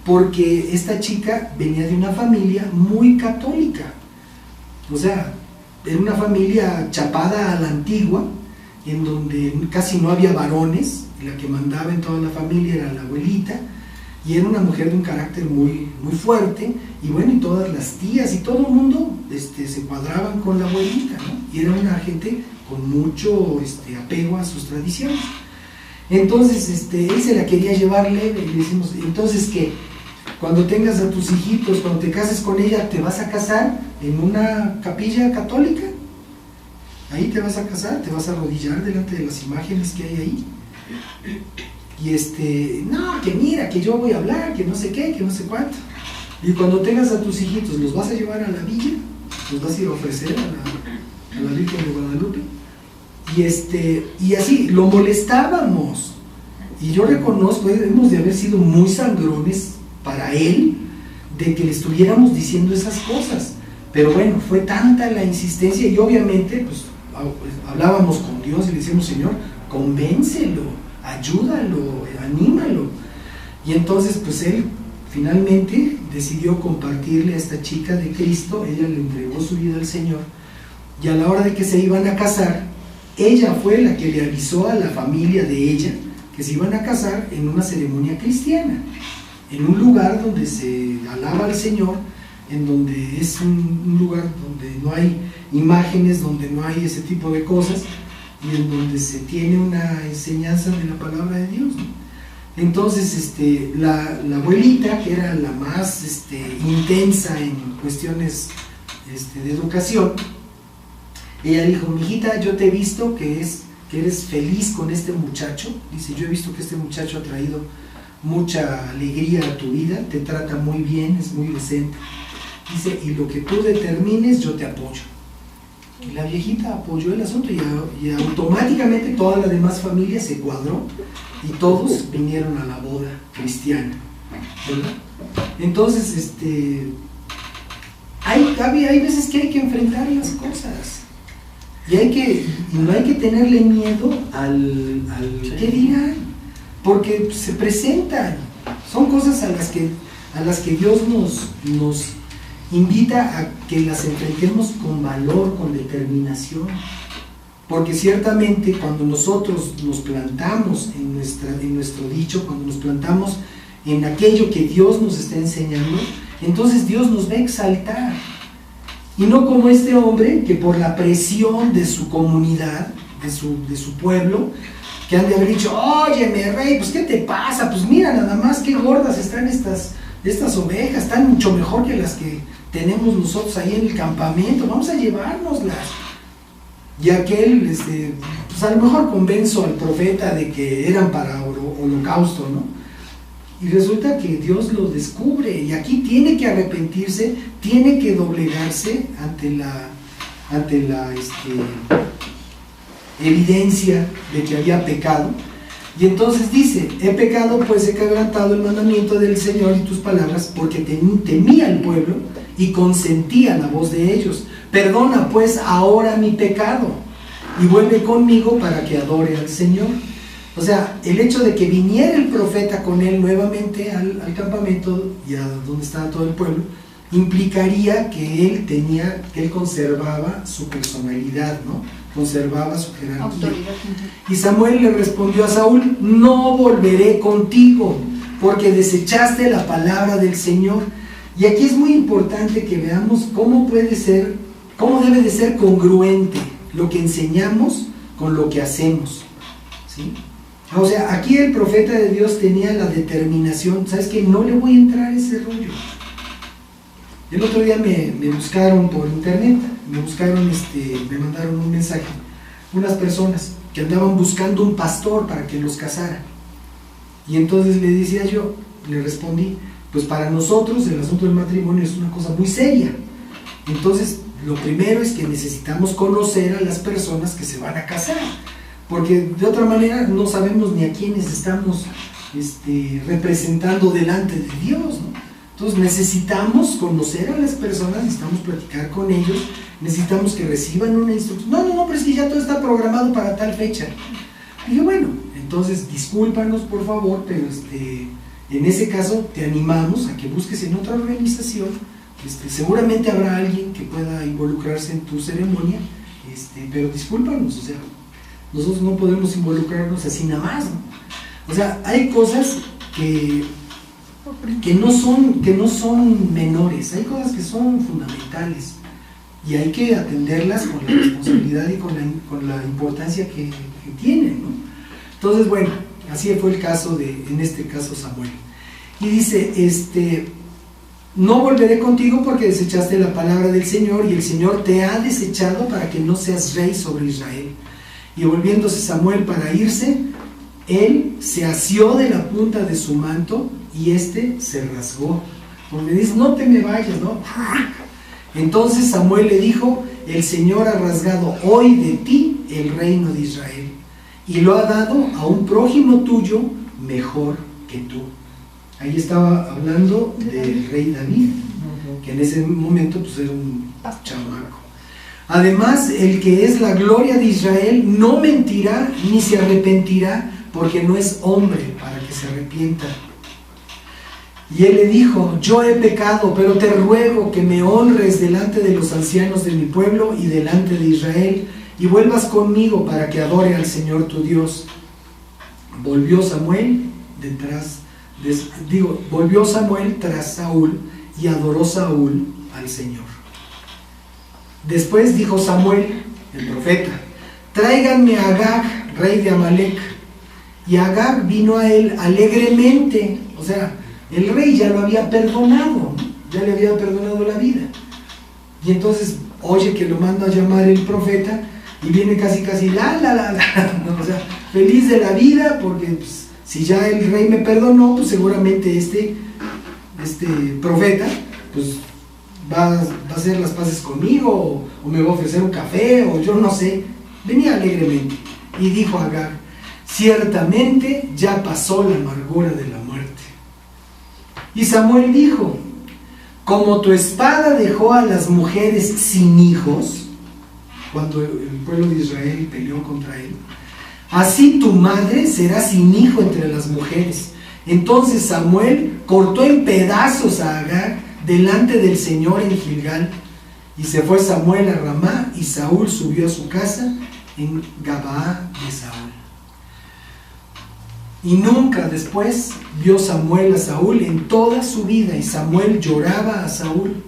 porque esta chica venía de una familia muy católica. O sea, era una familia chapada a la antigua, en donde casi no había varones, la que mandaba en toda la familia era la abuelita, y era una mujer de un carácter muy, muy fuerte, y bueno, y todas las tías y todo el mundo se cuadraban con la abuelita, ¿no? Y era una gente con mucho apego a sus tradiciones. Entonces, él se la quería llevar leve, y le decimos, entonces, ¿qué? Cuando tengas a tus hijitos, cuando te cases con ella, ¿te vas a casar en una capilla católica? Ahí te vas a casar, te vas a arrodillar delante de las imágenes que hay ahí. Y no, que mira, que yo voy a hablar, que no sé qué, que no sé cuánto. Y cuando tengas a tus hijitos, ¿los vas a llevar a la villa? ¿Los vas a ir a ofrecer a la Virgen de Guadalupe? Y así, lo molestábamos. Y yo reconozco, hemos de haber sido muy sangrones para él, de que le estuviéramos diciendo esas cosas. Pero bueno, fue tanta la insistencia, y obviamente, pues, hablábamos con Dios y le decíamos, Señor, convéncelo, ayúdalo, anímalo. Y entonces, pues él finalmente decidió compartirle a esta chica de Cristo. Ella le entregó su vida al Señor, y a la hora de que se iban a casar, ella fue la que le avisó a la familia de ella que se iban a casar en una ceremonia cristiana, en un lugar donde se alaba al Señor, en donde es un lugar donde no hay imágenes, donde no hay ese tipo de cosas, y en donde se tiene una enseñanza de la palabra de Dios, ¿no? Entonces, la abuelita, que era la más intensa en cuestiones de educación, ella dijo, mijita, yo te he visto que eres feliz con este muchacho. Dice, yo he visto que este muchacho ha traído mucha alegría a tu vida, te trata muy bien, es muy decente. Dice, y lo que tú determines, yo te apoyo. Y la viejita apoyó el asunto, y automáticamente toda la demás familia se cuadró, y todos vinieron a la boda cristiana, ¿verdad? Entonces, hay veces que hay que enfrentar las cosas, y no hay que tenerle miedo al ¿qué dirán? Porque se presentan, son cosas a las que Dios nos invita a que las enfrentemos con valor, con determinación, porque ciertamente cuando nosotros nos plantamos en nuestro dicho, cuando nos plantamos en aquello que Dios nos está enseñando, entonces Dios nos va a exaltar, y no como este hombre que por la presión de su comunidad, de su pueblo, que han de haber dicho, óyeme, rey, pues ¿qué te pasa? Pues mira nada más qué gordas están estas ovejas, están mucho mejor que las que tenemos nosotros ahí en el campamento, vamos a llevárnoslas. Y aquel, pues a lo mejor convenzo al profeta de que eran para holocausto, ¿no? Y resulta que Dios lo descubre, y aquí tiene que arrepentirse, tiene que doblegarse ante la evidencia de que había pecado. Y entonces dice, he pecado, pues he quebrantado el mandamiento del Señor y tus palabras, porque temía al pueblo y consentía la voz de ellos. Perdona pues ahora mi pecado y vuelve conmigo para que adore al Señor. O sea, el hecho de que viniera el profeta con él nuevamente al campamento, y a donde estaba todo el pueblo, implicaría que él conservaba su personalidad, ¿no? Conservaba su jerarquía. Autoridad. Y Samuel le respondió a Saúl, no volveré contigo, porque desechaste la palabra del Señor. Y aquí es muy importante que veamos cómo debe de ser congruente lo que enseñamos con lo que hacemos, ¿sí? O sea, aquí el profeta de Dios tenía la determinación, ¿sabes qué? No le voy a entrar a ese rollo. El otro día me buscaron por internet, me mandaron un mensaje, unas personas que andaban buscando un pastor para que los casara. Y entonces le respondí, pues para nosotros el asunto del matrimonio es una cosa muy seria. Entonces, lo primero es que necesitamos conocer a las personas que se van a casar, porque de otra manera no sabemos ni a quiénes estamos representando delante de Dios, ¿no? Entonces necesitamos conocer a las personas, necesitamos platicar con ellos, necesitamos que reciban una instrucción. No, pero es que ya todo está programado para tal fecha. Dije, bueno, entonces discúlpanos por favor, pero en ese caso te animamos a que busques en otra organización. Seguramente habrá alguien que pueda involucrarse en tu ceremonia, pero discúlpanos, o sea, nosotros no podemos involucrarnos así nada más, ¿no? O sea, hay cosas que no son menores, hay cosas que son fundamentales y hay que atenderlas con la responsabilidad y con la importancia que tienen, ¿no? Entonces, bueno, así fue el caso en este caso Samuel. Y dice, no volveré contigo porque desechaste la palabra del Señor y el Señor te ha desechado para que no seas rey sobre Israel. Y volviéndose Samuel para irse, él se asió de la punta de su manto y se rasgó. Porque dice, no te me vayas, ¿no? Entonces Samuel le dijo, el Señor ha rasgado hoy de ti el reino de Israel y lo ha dado a un prójimo tuyo mejor que tú. Ahí estaba hablando del rey David, que en ese momento pues era un chamaco. Además, el que es la gloria de Israel no mentirá ni se arrepentirá, porque no es hombre para que se arrepienta. Y él le dijo, yo he pecado, pero te ruego que me honres delante de los ancianos de mi pueblo y delante de Israel, y vuelvas conmigo para que adore al Señor tu Dios. Volvió Samuel tras Saúl, y adoró Saúl al Señor. Después dijo Samuel, el profeta, tráiganme a Agag, rey de Amalec. Y Agag vino a él alegremente, o sea, el rey ya lo había perdonado, ya le había perdonado la vida. Y entonces oye que lo manda a llamar el profeta y viene casi ¿no? O sea, feliz de la vida porque pues, si ya el rey me perdonó, pues seguramente este profeta pues va a hacer las paces conmigo o me va a ofrecer un café o yo no sé. Venía alegremente y dijo a Agag, ciertamente ya pasó la amargura de la muerte. Y Samuel dijo, como tu espada dejó a las mujeres sin hijos, cuando el pueblo de Israel peleó contra él, así tu madre será sin hijo entre las mujeres. Entonces Samuel cortó en pedazos a Agag delante del Señor en Gilgal, y se fue Samuel a Ramá, y Saúl subió a su casa en Gabaa de Saúl. Y nunca después vio Samuel a Saúl en toda su vida, y Samuel lloraba a Saúl,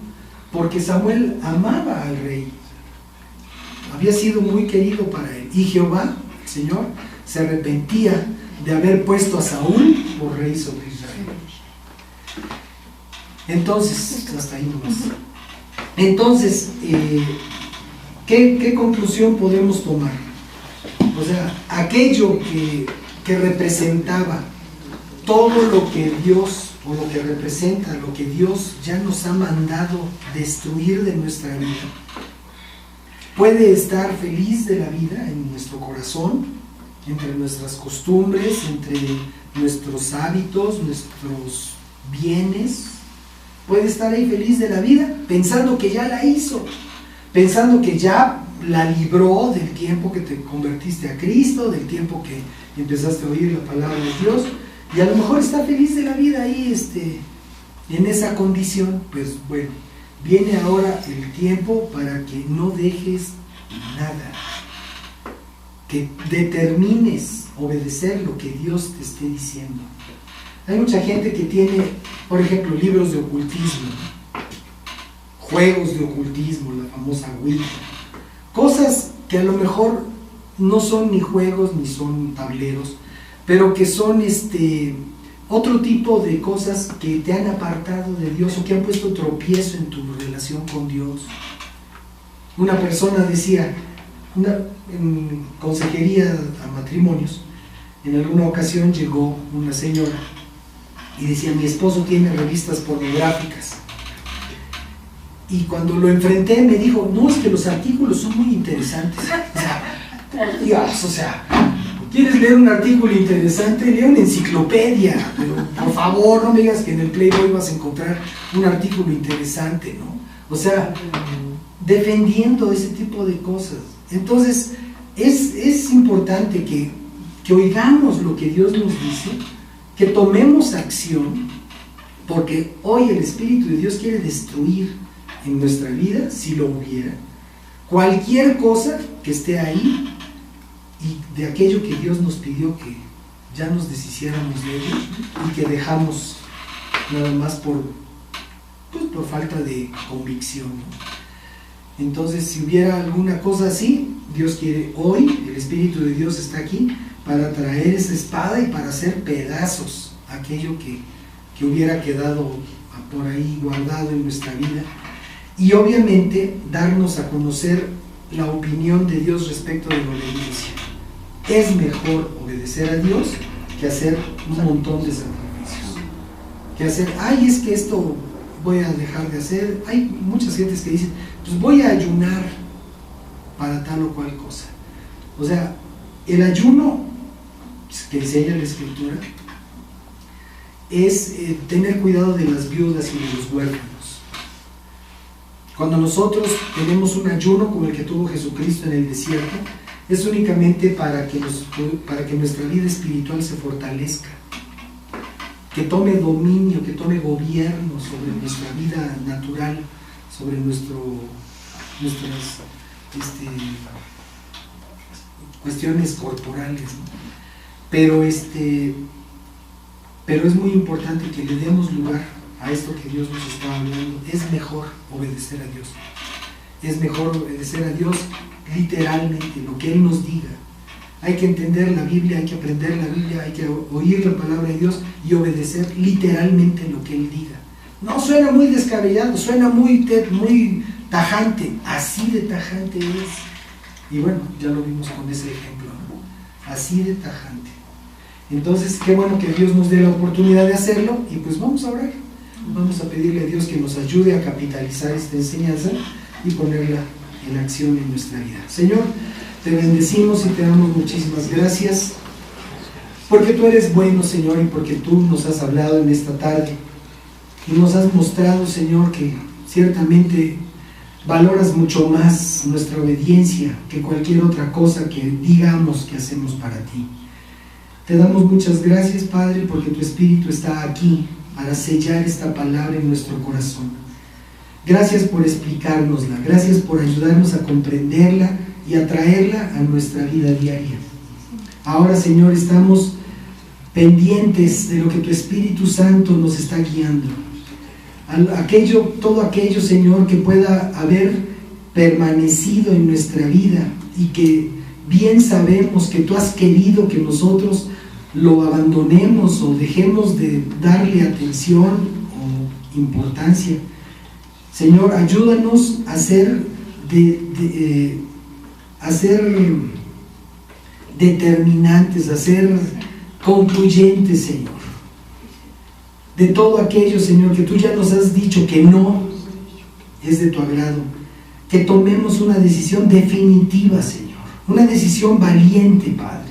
porque Samuel amaba al rey. Había sido muy querido para él. Y Jehová, el Señor, se arrepentía de haber puesto a Saúl por rey sobre Israel. Entonces, hasta ahí nomás. Entonces, ¿qué conclusión podemos tomar? O sea, aquello que representaba todo lo que Dios, o lo que representa, lo que Dios ya nos ha mandado destruir de nuestra vida, puede estar feliz de la vida en nuestro corazón, entre nuestras costumbres, entre nuestros hábitos, nuestros bienes. Puede estar ahí feliz de la vida, pensando que ya la hizo, pensando que ya la libró del tiempo que te convertiste a Cristo, del tiempo que empezaste a oír la palabra de Dios, y a lo mejor está feliz de la vida ahí, en esa condición. Pues bueno, viene ahora el tiempo para que no dejes nada, que determines obedecer lo que Dios te esté diciendo. Hay mucha gente que tiene, por ejemplo, libros de ocultismo, juegos de ocultismo, la famosa Ouija, cosas que a lo mejor no son ni juegos ni son tableros, pero que son otro tipo de cosas que te han apartado de Dios o que han puesto tropiezo en tu relación con Dios. Una persona decía, en consejería a matrimonios, en alguna ocasión llegó una señora y decía, mi esposo tiene revistas pornográficas. Y cuando lo enfrenté me dijo, no, es que los artículos son muy interesantes. O sea, Dios, o sea, ¿Quieres leer un artículo interesante? Lee una enciclopedia, pero por favor no me digas que en el Playboy vas a encontrar un artículo interesante, ¿no? O sea, defendiendo ese tipo de cosas. Entonces, es importante que oigamos lo que Dios nos dice, que tomemos acción, porque hoy el Espíritu de Dios quiere destruir en nuestra vida, si lo hubiera, cualquier cosa que esté ahí y de aquello que Dios nos pidió que ya nos deshiciéramos de ello y que dejamos nada más por falta de convicción, ¿no? Entonces, si hubiera alguna cosa así, Dios quiere hoy, el Espíritu de Dios está aquí para traer esa espada y para hacer pedazos aquello que hubiera quedado por ahí guardado en nuestra vida, y obviamente darnos a conocer la opinión de Dios respecto de la obediencia. Es mejor obedecer a Dios que hacer un montón de sacrificios, que hacer, ay, es que esto voy a dejar de hacer. Hay muchas gentes que dicen, pues voy a ayunar para tal o cual cosa. O sea, el ayuno que enseña la Escritura es tener cuidado de las viudas y de los huérfanos. Cuando nosotros tenemos un ayuno como el que tuvo Jesucristo en el desierto, es únicamente para que nuestra vida espiritual se fortalezca, que tome dominio, que tome gobierno sobre nuestra vida natural, sobre nuestras cuestiones corporales, ¿no? Pero es muy importante que le demos lugar a esto que Dios nos está hablando. Es mejor obedecer a Dios. Es mejor obedecer a Dios literalmente, lo que Él nos diga. Hay que entender la Biblia, hay que aprender la Biblia, hay que oír la palabra de Dios y obedecer literalmente lo que Él diga. No suena muy descabellado, suena muy tajante. Así de tajante es. Y bueno, ya lo vimos con ese ejemplo, ¿no? Así de tajante. Entonces, qué bueno que Dios nos dé la oportunidad de hacerlo, y pues vamos a orar. Vamos a pedirle a Dios que nos ayude a capitalizar esta enseñanza y ponerla en acción en nuestra vida. Señor, te bendecimos y te damos muchísimas gracias, porque tú eres bueno, Señor, y porque tú nos has hablado en esta tarde y nos has mostrado, Señor, que ciertamente valoras mucho más nuestra obediencia que cualquier otra cosa que digamos que hacemos para ti. Te damos muchas gracias, Padre, porque tu Espíritu está aquí para sellar esta palabra en nuestro corazón. Gracias por explicárnosla, gracias por ayudarnos a comprenderla y a traerla a nuestra vida diaria. Ahora, Señor, estamos pendientes de lo que tu Espíritu Santo nos está guiando. Todo aquello, Señor, que pueda haber permanecido en nuestra vida y que bien sabemos que tú has querido que nosotros lo abandonemos o dejemos de darle atención o importancia. Señor, ayúdanos a ser determinantes, a ser concluyentes, Señor, de todo aquello, Señor, que tú ya nos has dicho que no es de tu agrado. Que tomemos una decisión definitiva, Señor, una decisión valiente, Padre.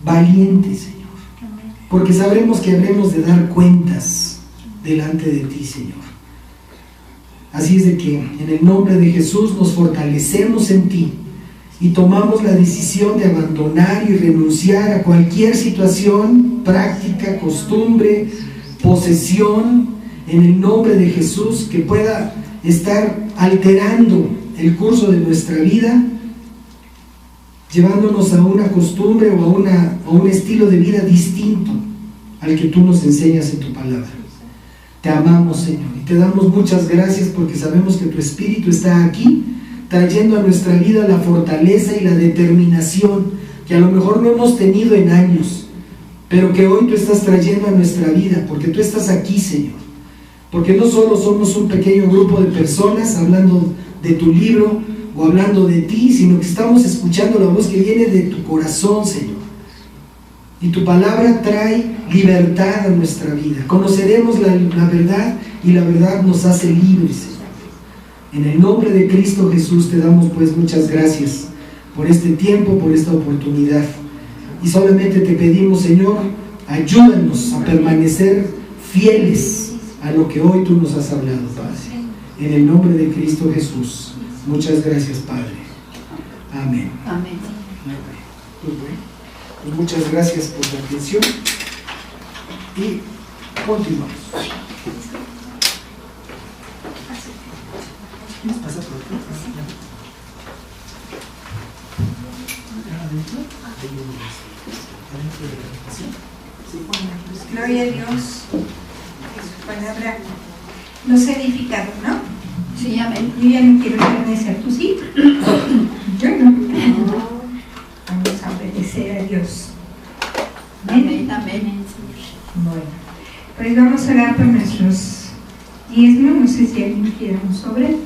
Valiente, Señor, porque sabremos que habremos de dar cuentas delante de ti, Señor. Así es de que en el nombre de Jesús nos fortalecemos en ti y tomamos la decisión de abandonar y renunciar a cualquier situación, práctica, costumbre, posesión, en el nombre de Jesús, que pueda estar alterando el curso de nuestra vida, llevándonos a una costumbre o a un estilo de vida distinto al que tú nos enseñas en tu palabra. Te amamos, Señor, y te damos muchas gracias porque sabemos que tu Espíritu está aquí, trayendo a nuestra vida la fortaleza y la determinación que a lo mejor no hemos tenido en años, pero que hoy tú estás trayendo a nuestra vida, porque tú estás aquí, Señor. Porque no solo somos un pequeño grupo de personas hablando de tu libro o hablando de ti, sino que estamos escuchando la voz que viene de tu corazón, Señor. Y tu palabra trae libertad a nuestra vida. Conoceremos la verdad y la verdad nos hace libres, Señor. En el nombre de Cristo Jesús te damos pues muchas gracias por este tiempo, por esta oportunidad. Y solamente te pedimos, Señor, ayúdanos a permanecer fieles a lo que hoy tú nos has hablado, Padre. En el nombre de Cristo Jesús. Muchas gracias, Padre. Amén. Amén. Muy bueno. Pues muchas gracias por la atención y continuamos. ¿Nos pasa por aquí? Gloria a Dios, que su palabra nos ha edificado, ¿no? Sí, amén. Yo ya no quiero permanecer, ¿tú sí? Yo no. Vamos a obedecer a Dios. Amén, amén. Bueno, pues vamos a orar por nuestros diezmos. No sé si alguien quiere un sobre.